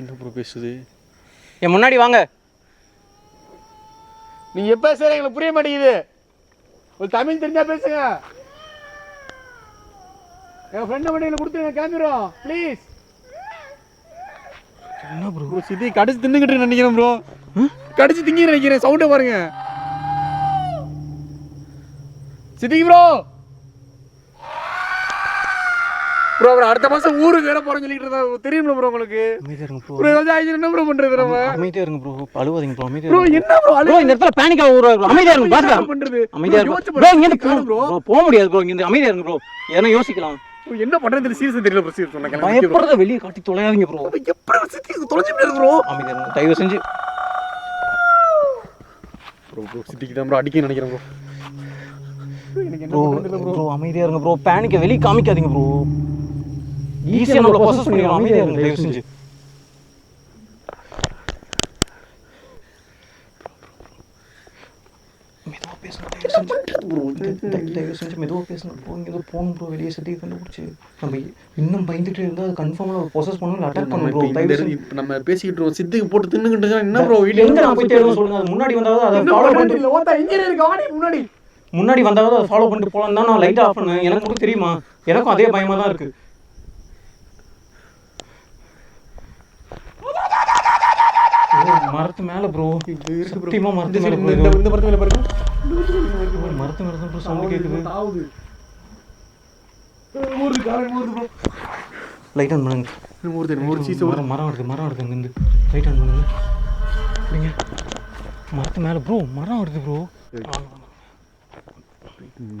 என்ன ப்ரோ பேசுது? என் முன்னாடி வாங்க. நீங்க எப்ப பேசுற எங்களுக்கு புரிய மாட்டேங்குது. ஒரு தமிழ் தெரிஞ்சா பேசுங்க. என் ஃப்ரெண்ட் மட்டும் கொடுத்துருங்க கிளம்பிடுறோம் ப்ளீஸ். என்ன ப்ரோ சித்தி கடிச்சு தின்னுக்கிட்டு நினைக்கிறேன் ப்ரோ. கடிச்சு திங்க நினைக்கிறேன். சவுண்டை பாருங்க சித்திக்கு ப்ரோ. ப்ரோ அப்புறம் அடுத்த மாசம் ஊருக்கு வேற போறேன்னு சொல்லிட்டு இருந்தா தெரியுமா ப்ரோ உங்களுக்கு? அமைதியா இருங்க ப்ரோ. ப்ரோ ஏதாவது ஆயிடுச்சு என்ன ப்ரோ பண்றது நம்ம? அமைதியா இருங்க ப்ரோ. அழுவாதீங்க ப்ரோ. அமைதியா ப்ரோ என்ன ப்ரோ ப்ரோ இந்த இடத்துல பேனிக் ஆக ப்ரோ. அமைதியா இருங்க பாருங்க. பண்றது அமைதியா இருங்க ப்ரோ. இங்க இருந்து ப்ரோ போக முடியாது ப்ரோ. இங்க அமைதியா இருங்க ப்ரோ. ஏன்னா யோசிக்கலாம். என்ன பண்றது சீரியஸா தெரியல ப்ரோ. சீரியஸ் சொன்னா கிளம்பி பயப்படுறத வெளிய காட்டி தொலையாதீங்க ப்ரோ. எப்படி சித்தி தொலைஞ்சு போயிரு ப்ரோ. அமைதியா இருங்க தயவு செஞ்சு. ப்ரோ சித்திக்கு தான் ப்ரோ அடிக்க நினைக்கிறேன் ப்ரோ. ப்ரோ அமைதியா இருங்க ப்ரோ. பேனிக்கை வெளிய காமிக்காதீங்க ப்ரோ. ஈஸியா நம்மள ப்ரோசஸ் பண்ணிடலாம். அமைதியா இருங்க தயவு செஞ்சு. மெதுவா பேசணும் தயவு செஞ்சு ப்ரோ. தயவு செஞ்சு மெதுவா பேசணும் ப்ரோ. இங்க போகணும் ப்ரோ. வெளியே சத்தியை கண்டுபிடிச்சு நம்ம இன்னும் பயந்துட்டே இருந்தால் அது கன்ஃபார்மாக ப்ரோசஸ் பண்ணணும் அட்டாக் பண்ணணும் ப்ரோ. தயவு செஞ்சு நம்ம பேசிக்கிட்டு இருக்கோம். சித்துக்கு போட்டு தின்னுக்கிட்டு என்ன ப்ரோ எங்க நான் போய் தேடுவேன் சொல்லுங்க. அது முன்னாடி வந்தாவது அதை ஃபாலோ பண்ணிட்டு ஓட்ட இன்ஜினியர் காடி முன்னாடி வந்தாவது அதை ஃபாலோ பண்ணிட்டு போலாம் தான் நான் லைட் ஆஃப் பண்ணேன். எனக்கு மட்டும் தெரியுமா? எனக்கும் அதே பயமா தான் இருக்கு. மரத்து மேல ப்ரோ. சத்தியமா மரத்து மேல ப்ரோ. இந்த மரத்து மேல பாருங்க. மரத்து மேல தான் ப்ரோ சவுண்ட் கேக்குது. ஆவுது. ஊரு காரன் ஊரு ப்ரோ. லைட் ஆன் பண்ணுங்க. ஊரு சீஸ் மரம் வருது அங்க இருந்து. லைட் ஆன் பண்ணுங்க. நீங்க மரத்து மேல ப்ரோ மரம் வருது ப்ரோ.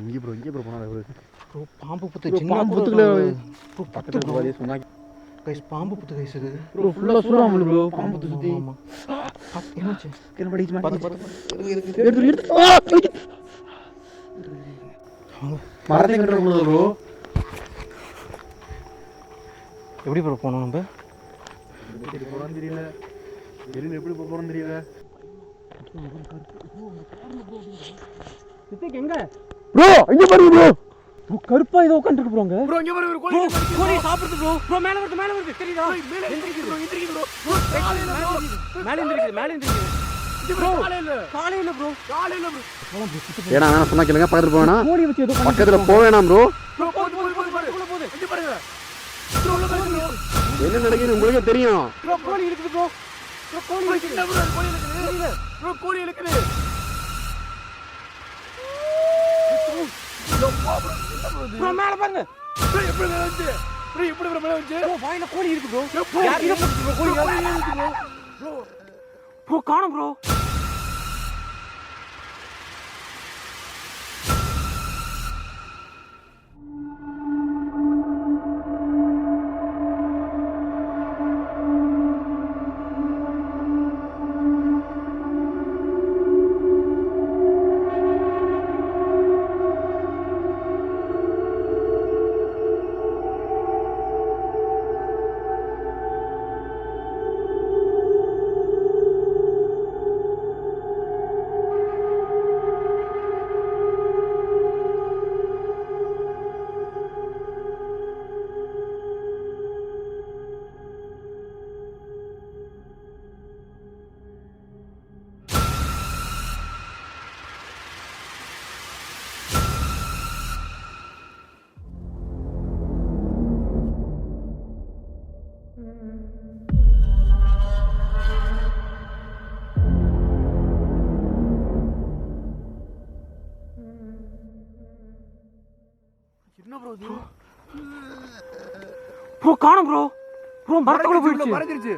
இங்க ப்ரோ போனா ப்ரோ பாம்பு புத்து சின்ன பாம்பு புத்துக்குள்ள ப்ரோ பக்கத்துல வாடி சொன்னா கைஸ் பாம்பு புத்து கைஸ் இது ப்ரோ ஃபுல்லா சுறாமல் ப்ரோ பாம்பு புத்து சுத்தி ஆமா என்னாச்சு கிட்ட படிச்சு பாத்து எடுத்து மரத்தை கட்டற ப்ரோ. எப்படி ப்ரோ போறோம் நம்ம? எப்படி போறோம்னு தெரியல. எப்படி போறோம்னு தெரியல. சித்திக்கு எங்க ப்ரோ இங்க பாருங்க ப்ரோ. ப்ரோ கருப்பா ஏதோ உட்கார்ந்திருக்கு ப்ரோங்க. ப்ரோ இங்க பாருங்க கோழி சாப்பிடுது ப்ரோ. ப்ரோ மேல வருது தெரியுதா? மேல எந்திரிக்குது ப்ரோ. மேல எந்திரிக்குது. ப்ரோ காலையில ப்ரோ. ஏனா நான் சொன்னா கேளுங்க. பக்கத்துல போவேனா? கோழி வச்சு ஏதோ பக்கத்துல போவேனா ப்ரோ? ப்ரோ போது இங்க பாருங்க. ப்ரோ உள்ள பாருங்க. என்ன நடக்குது உங்களுக்கு தெரியும். ப்ரோ கோழி இருக்குது ப்ரோ. ப்ரோ கோழி இருக்குது. ப்ரோ கோழி இருக்குது. ப்ரோ மேல பாருங்க. ப்ரோ எப்படி மேல வந்து? ப்ரோ வாயில கோழி இருக்கு ப்ரோ. யார் இத ப்ரோ கோழி இருக்கு ப்ரோ. ப்ரோ காணோம் ப்ரோ. என்ன ப்ரோ இது? ப்ரோ காணோம் ப்ரோ. ப்ரோ மரத்துக்குள்ள போயிடுச்சு. மறைஞ்சிருச்சு.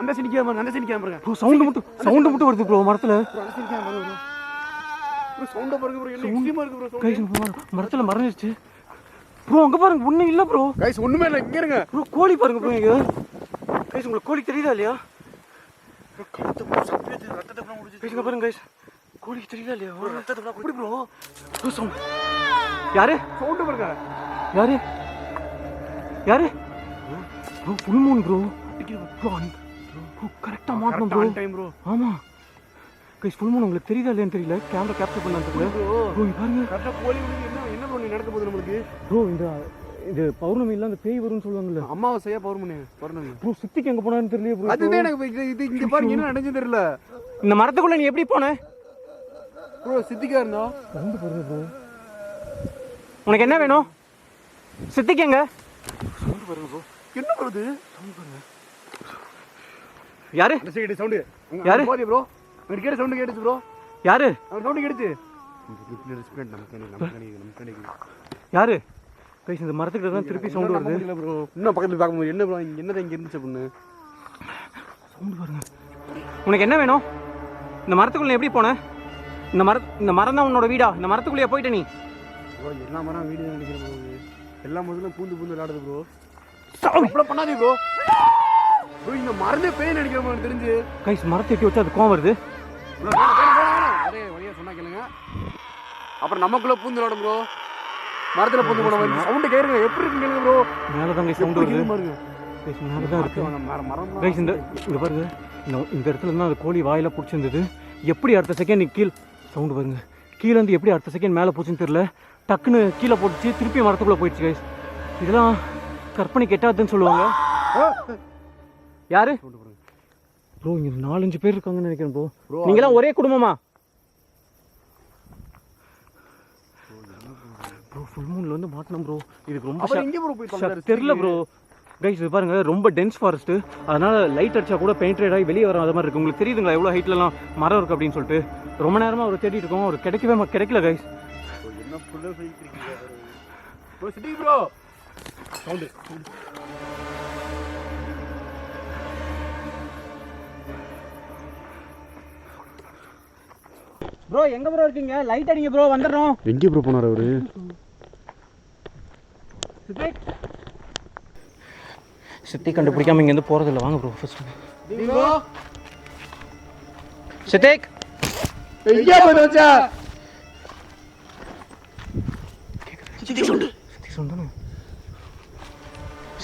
அந்த சைடு கேமரா அந்த சைடு கேமரா. ப்ரோ சவுண்ட் மட்டும் வருது ப்ரோ மரத்துல. ப்ரோ அந்த side camera bro. Bro sound பாருங்க ப்ரோ. என்ன எக்ஸ்ட்ரீமா இருக்கு ப்ரோ. கைஸ் மரத்துல மறைஞ்சிருச்சு. ப்ரோ அங்க பாருங்க ஒண்ணும் இல்ல ப்ரோ. கைஸ் ஒண்ணுமே இல்ல. இங்க இருங்க. ப்ரோ கோழி பாருங்க ப்ரோ இங்க. கைஸ் உங்களுக்கு கோழி தெரியுதா இல்லையா? ப்ரோ கழுத்து ப்ரோ சப்பியது ரத்தத்தை ப்ரோ முடிஞ்சு. கைஸ் பாருங்க கைஸ். கோழி தெரியுதா இல்லையா? ரத்தத்தை ப்ரோ குடி ப்ரோ. Bro sound. யாரு? சவுண்ட் பாருங்க. யாரு? Bro full Moon bro. Bro கரெக்டா மாட்டணும் ப்ரோ. Time bro. ஆமா. கைஸ் ஃபுல் மூன் உங்களுக்கு தெரியுதா இல்லையான்னு தெரியல. Camera capture பண்ணாதுல. ப்ரோ பாருங்க. கரெக்ட்டா கோழி என்ன ப்ரோ நீ நடக்க போகுது நமக்கு? ப்ரோ இந்த இது பௌர்ணமியில் அந்த பேய் வரும்னு சொல்லுவாங்கல்ல. அமாவாசையா பௌர்ணமி ப்ரோ சித்திக்கு எங்கே போனான்னு தெரியல ப்ரோ. அதுதான் எனக்கு இது இங்க பாருங்க என்ன நடந்துச்சு தெரியல. இந்த மரத்துக்குள்ள நீ எப்படி போன ப்ரோ சித்திக்கா இருந்தா வந்து பாருங்க ப்ரோ. உனக்கு என்ன வேணும்? சித்திக்கு எங்க? சவுண்ட் பாருங்க ப்ரோ. என்ன வருது? சவுண்ட் பாருங்க. யாரு? அந்த சைடு சவுண்ட். யாரு? போடி ப்ரோ. எனக்கு கேட்ட சவுண்ட் கேட்டுச்சு ப்ரோ. யாரு? அந்த சவுண்ட் கேட்டுச்சு. ரெஸ்பெக்ட் நமக்கு யாரு? கைஸ் இந்த மரத்துக்கிட்ட தான் திருப்பி சவுண்ட் வருது ப்ரோ. இன்னும் பக்கத்துல பார்க்க முடியும். என்ன ப்ரோ என்னதான் இங்க இருந்துச்சு பொண்ணு? சவுண்ட் பாருங்க. உனக்கு என்ன வேணும்? இந்த மரத்துக்குள்ள எப்படி போன? இந்த மரம் தான் உன்னோட வீடா? இந்த மரத்துக்குள்ளேயே போயிட்ட நீ? ப்ரோ எல்லா மரம் வீடு நினைக்கிறேன் ப்ரோ. எல்லா மரத்துலயும் பூந்து விளையாடுது ப்ரோ. அவ்வளோ பண்ணாதே ப்ரோ. ப்ரோ இந்த மரமே பேய் நினைக்கிறேன் ப்ரோ எனக்கு தெரிஞ்சு. கைஸ் மரத்தை எட்டி வச்சா அது கோவம் வருது. ஒரே வழியா சொன்னா கேளுங்க. அப்புறம் நமக்குள்ள பூந்து விளையாடும் ப்ரோ. மரத்துல பூந்து போன மாதிரி சவுண்ட் கேளுங்க. எப்படி இருக்கு கேளுங்க ப்ரோ. மேல தான் கைஸ் சவுண்ட் வருது பாருங்க. கைஸ் மேல தான் இருக்கு மரம். கைஸ் இந்த பாருங்க. இந்த இடத்துல தான் அந்த கோழி வாயில பிடிச்சிருந்தது. எப்படி அடுத்த செகண்ட் கீழ் சவுண்ட் பாருங்க. கீழே இருந்து எப்படி அடுத்த செகண்ட் மேலே போச்சுன்னு தெரியல. டக்குன்னு கீழே போட்டுச்சு, திருப்பி மரத்துக்குள்ளே போயிடுச்சு கைஸ். இதெல்லாம் கற்பனை கெட்டாதுன்னு சொல்லுவாங்க. யாரு ப்ரோ? இங்கே 4-5 பேர் இருக்காங்கன்னு நினைக்கிறேன் ப்ரோ. நீங்களாம் ஒரே குடும்பமா? ப்ரோ ஃபுல் மூனில் வந்து மாட்டினோம் ப்ரோ. இதுக்கு ரொம்ப தெரியல ப்ரோ. கைஸ் இது பாருங்க ரொம்ப டென்ஸ் ஃபாரஸ்ட்டு. அதனால் லைட் அடிச்சா கூட பெயிண்டட் ஆகி வெளியே வர அது மாதிரி இருக்குது. உங்களுக்கு தெரியுதுங்களா எவ்வளோ ஹைட்லலாம் மரம் இருக்குது அப்படின்னு சொல்லிட்டு. ரொம்ப நேரமாக அவர் தேடிட்டு இருக்கோம். அவர் கிடைக்கல கைஸ். என்ன ஃபுல்லாக சொல்லிக்கிறீங்க bro. City bro sound. Bro எங்க ப்ரோ இருக்கீங்க? லைட் அடிங்க ப்ரோ, வந்துடுறோம். எங்கே ப்ரோ போனார் அவரு? சித்தி கண்டுபிடிக்காம இங்கேருந்து போகிறதில்ல. வாங்க ப்ரோ ஃபர்ஸ்ட். சித்திக் எங்கே போச்சா? சித்தி சொன்னா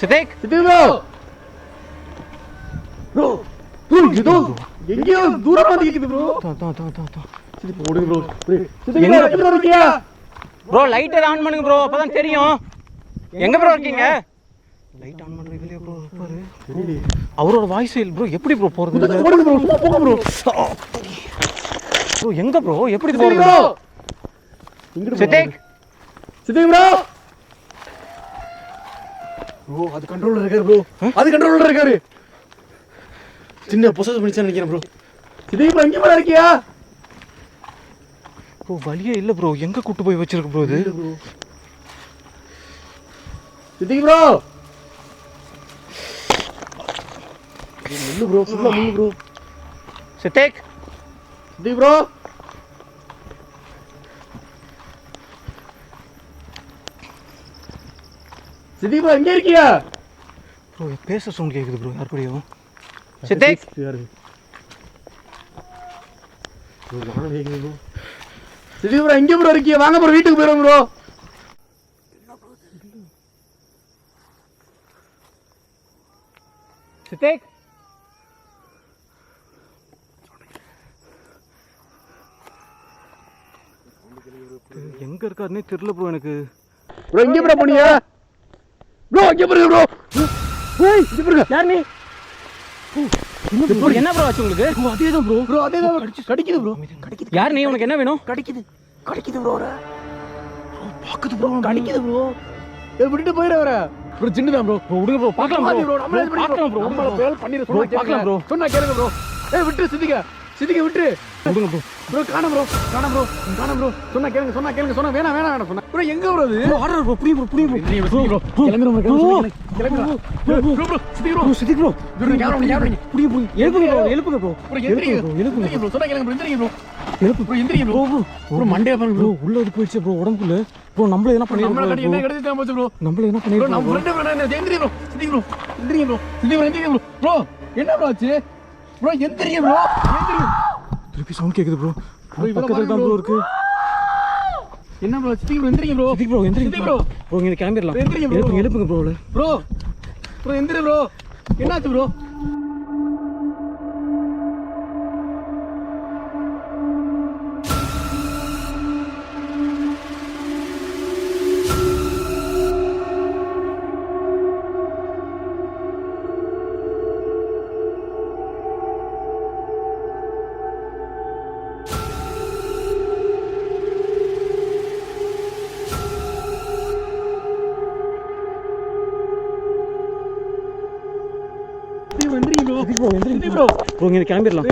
சித்திக் சித்தி ப்ரோ. ப்ரோ ப்ரோ ஏதோ எங்கேயோ தூரமா நிக்குது ப்ரோ. சித்தி போடுங்க ப்ரோ. சித்தி எங்க இருக்கீங்க? ப்ரோ லைட் ஆன் பண்ணுங்க ப்ரோ, அப்பதான் தெரியும். எங்க ப்ரோ இருக்கீங்க? லைட் ஆன் பண்றது இல்லையா ப்ரோ? பாரு அவரோட வாய்ஸ் இல்ல ப்ரோ. எப்படி ப்ரோ போறது? போடுங்க ப்ரோ. போங்க ப்ரோ. ப்ரோ எங்க ப்ரோ? எப்படி போறது? சித்திக் சித்தி ப்ரோ. ப்ரோ அது கண்ட்ரோல்ல இருக்காரு ப்ரோ. அது கண்ட்ரோல்ல இருக்காரு. சின்ன பொசஸ் பண்ணிச்சா நினைக்கிறேன் ப்ரோ. சித்தி ப்ரோ எங்க போற இருக்கியா? ப்ரோ வலியே இல்ல ப்ரோ. எங்க கூட்டி போய் வச்சிருக்கு ப்ரோ இது? சித்தி ப்ரோ. முள்ளு ப்ரோ. ஃபுல்லா முள்ளு ப்ரோ. சித்திக் சித்தி ப்ரோ. சித்தி ப்ரோ எங்க இருக்கியா? ப்ரோ பேச சவுண்ட் கேக்குது ப்ரோ. யார் கூடயோ? சித்திக் யாரு? ப்ரோ நானே கேக்குது ப்ரோ. சித்தி ப்ரோ எங்க ப்ரோ இருக்கியா? வாங்க ப்ரோ வீட்டுக்கு போறோம் ப்ரோ. சித்திக் எங்க இருக்காருன்னே தெரியல ப்ரோ எனக்கு. ப்ரோ எங்க ப்ரோ போனியா? ப்ரோ எங்க போறீங்க ப்ரோ? ஏய் இங்க பாருங்க. யார் நீ? என்ன ப்ரோ ஆச்சு உங்களுக்கு? ப்ரோ அதேதான் ப்ரோ. ப்ரோ அதேதான் கடிக்குது ப்ரோ. கடிக்குது. யார் நீ? உனக்கு என்ன வேணும்? கடிக்குது ப்ரோ. ப்ரோ பாக்குது ப்ரோ. கடிக்குது ப்ரோ. ஏய் விட்டுட்டு போயிடு வர. ப்ரோ சின்னதான் ப்ரோ. ப்ரோ விடுங்க ப்ரோ. பார்க்கலாம் ப்ரோ. நம்மளே பார்க்கலாம் ப்ரோ. நம்மள பேல் பண்ணிர சொன்னா பார்க்கலாம் ப்ரோ. சொன்னா கேளுங்க ப்ரோ. ஏய் விட்டு சித்திக்க விட்டு. விடுங்க ப்ரோ. ப்ரோ காணோம் ப்ரோ. சொன்னா கேளுங்க சொன்னா வேணாம் சொன்னா. ப்ரோ எங்க ப்ரோ இது? Order bro. புடி ப்ரோ. ப்ரோ கிளம்புறோம் bro. Siddiq bro. Bro camera புடி எழுப்புங்க ப்ரோ. ப்ரோ எந்திரிங்க ப்ரோ. சொன்னா கேளுங்க ப்ரோ. எந்திரிங்க ப்ரோ. ப்ரோ எந்திரிங்க ப்ரோ. ப்ரோ மண்டைய பாருங்க ப்ரோ. உள்ள அது போயிடுச்சு ப்ரோ உடம்புக்குள்ள. ப்ரோ நம்மள என்ன நம்மள கடி என்ன பண்ணிருக்கோம்? கடிச்சு தான் போச்சு ப்ரோ. நம்மள என்ன ப்ரோ பண்ணிருக்கோம்? நம்ம ஃப்ரெண்ட் ப்ரோ. எந்திரிங்க ப்ரோ. சித்தி ப்ரோ. எந்திரிங்க ப்ரோ. ப்ரோ என்ன ப்ரோ ஆச்சு? ப்ரோ எந்திரிங்க ப்ரோ. திருப்பி சவுண்ட் கேக்குது ப்ரோ. ப்ரோ இவர பக்கத்துல தான் ப்ரோ இருக்கு. என்ன ப்ரோ? சித்தி ப்ரோ எந்திரிங்க ப்ரோ. சித்திக் ப்ரோ எந்திரிங்க சித்தி ப்ரோ. ப்ரோ இங்க கிளம்பிரலாம். எந்திரிங்க ப்ரோ. எழுப்புங்க ப்ரோ. ப்ரோ எந்திரி ப்ரோ. என்னாச்சு ப்ரோ? ப்ரோ இங்கே கிளம்பிடலாம்.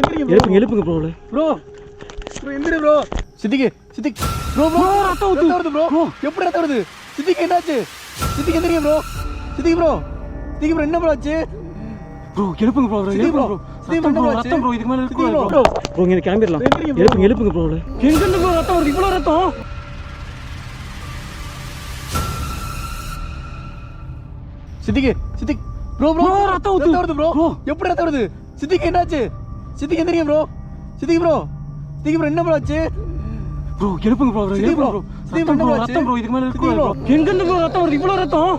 எழுப்புங்க ப்ரோ. ப்ரோ எந்திரி ப்ரோ. சித்திக்கு ப்ரோ ரத்தம் வருது ப்ரோ. எப்படி ரத்தம் வருது? சித்திக்கு என்னாச்சு? சித்திக்கு எந்திரிங்க ப்ரோ. சித்திக்கு ப்ரோ என்ன ப்ரோ ஆச்சு? ப்ரோ எழுப்புங்க ப்ரோ. ரத்தம் ப்ரோ. இதுக்கு மேலே இருக்கு ப்ரோ. இங்கே கிளம்பிடலாம். எழுப்புங்க ப்ரோ. எங்கேருந்து ப்ரோ ரத்தம் வருது? இவ்வளோ ரத்தம்? சித்திக்கு ப்ரோ ரத்தம் வருது ப்ரோ. எப்படி ரத்தம் வருது? சித்திக்கு என்னாச்சு? சித்திக்கு எந்திரிங்க ப்ரோ. சித்திக்கு ப்ரோ என்ன ப்ரோ ஆச்சு? ப்ரோ எழுப்புங்க ப்ரோ. ரத்தம் ப்ரோ. இதுக்கு மேலே இருக்கு ப்ரோ. எங்கேருந்து ப்ரோ ரத்தம் வருது? இவ்வளோ ரத்தம்?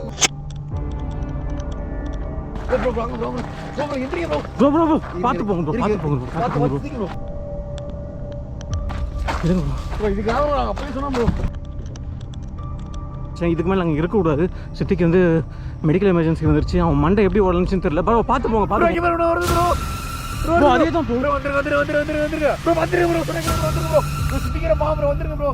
ப்ரோ பார்த்து போங்க ப்ரோ. சரி இதுக்கு மேலே நாங்கள் இருக்கக்கூடாது. சித்திக்கு வந்து மெடிக்கல் எமர்ஜென்சி வந்துருச்சு. அவன் மண்டை எப்படி உடஞ்சுன்னு தெரியல. ப்ரோ பார்த்து போங்க. அதே தான் ப்ரோ. வந்துருங்க ப்ரோ.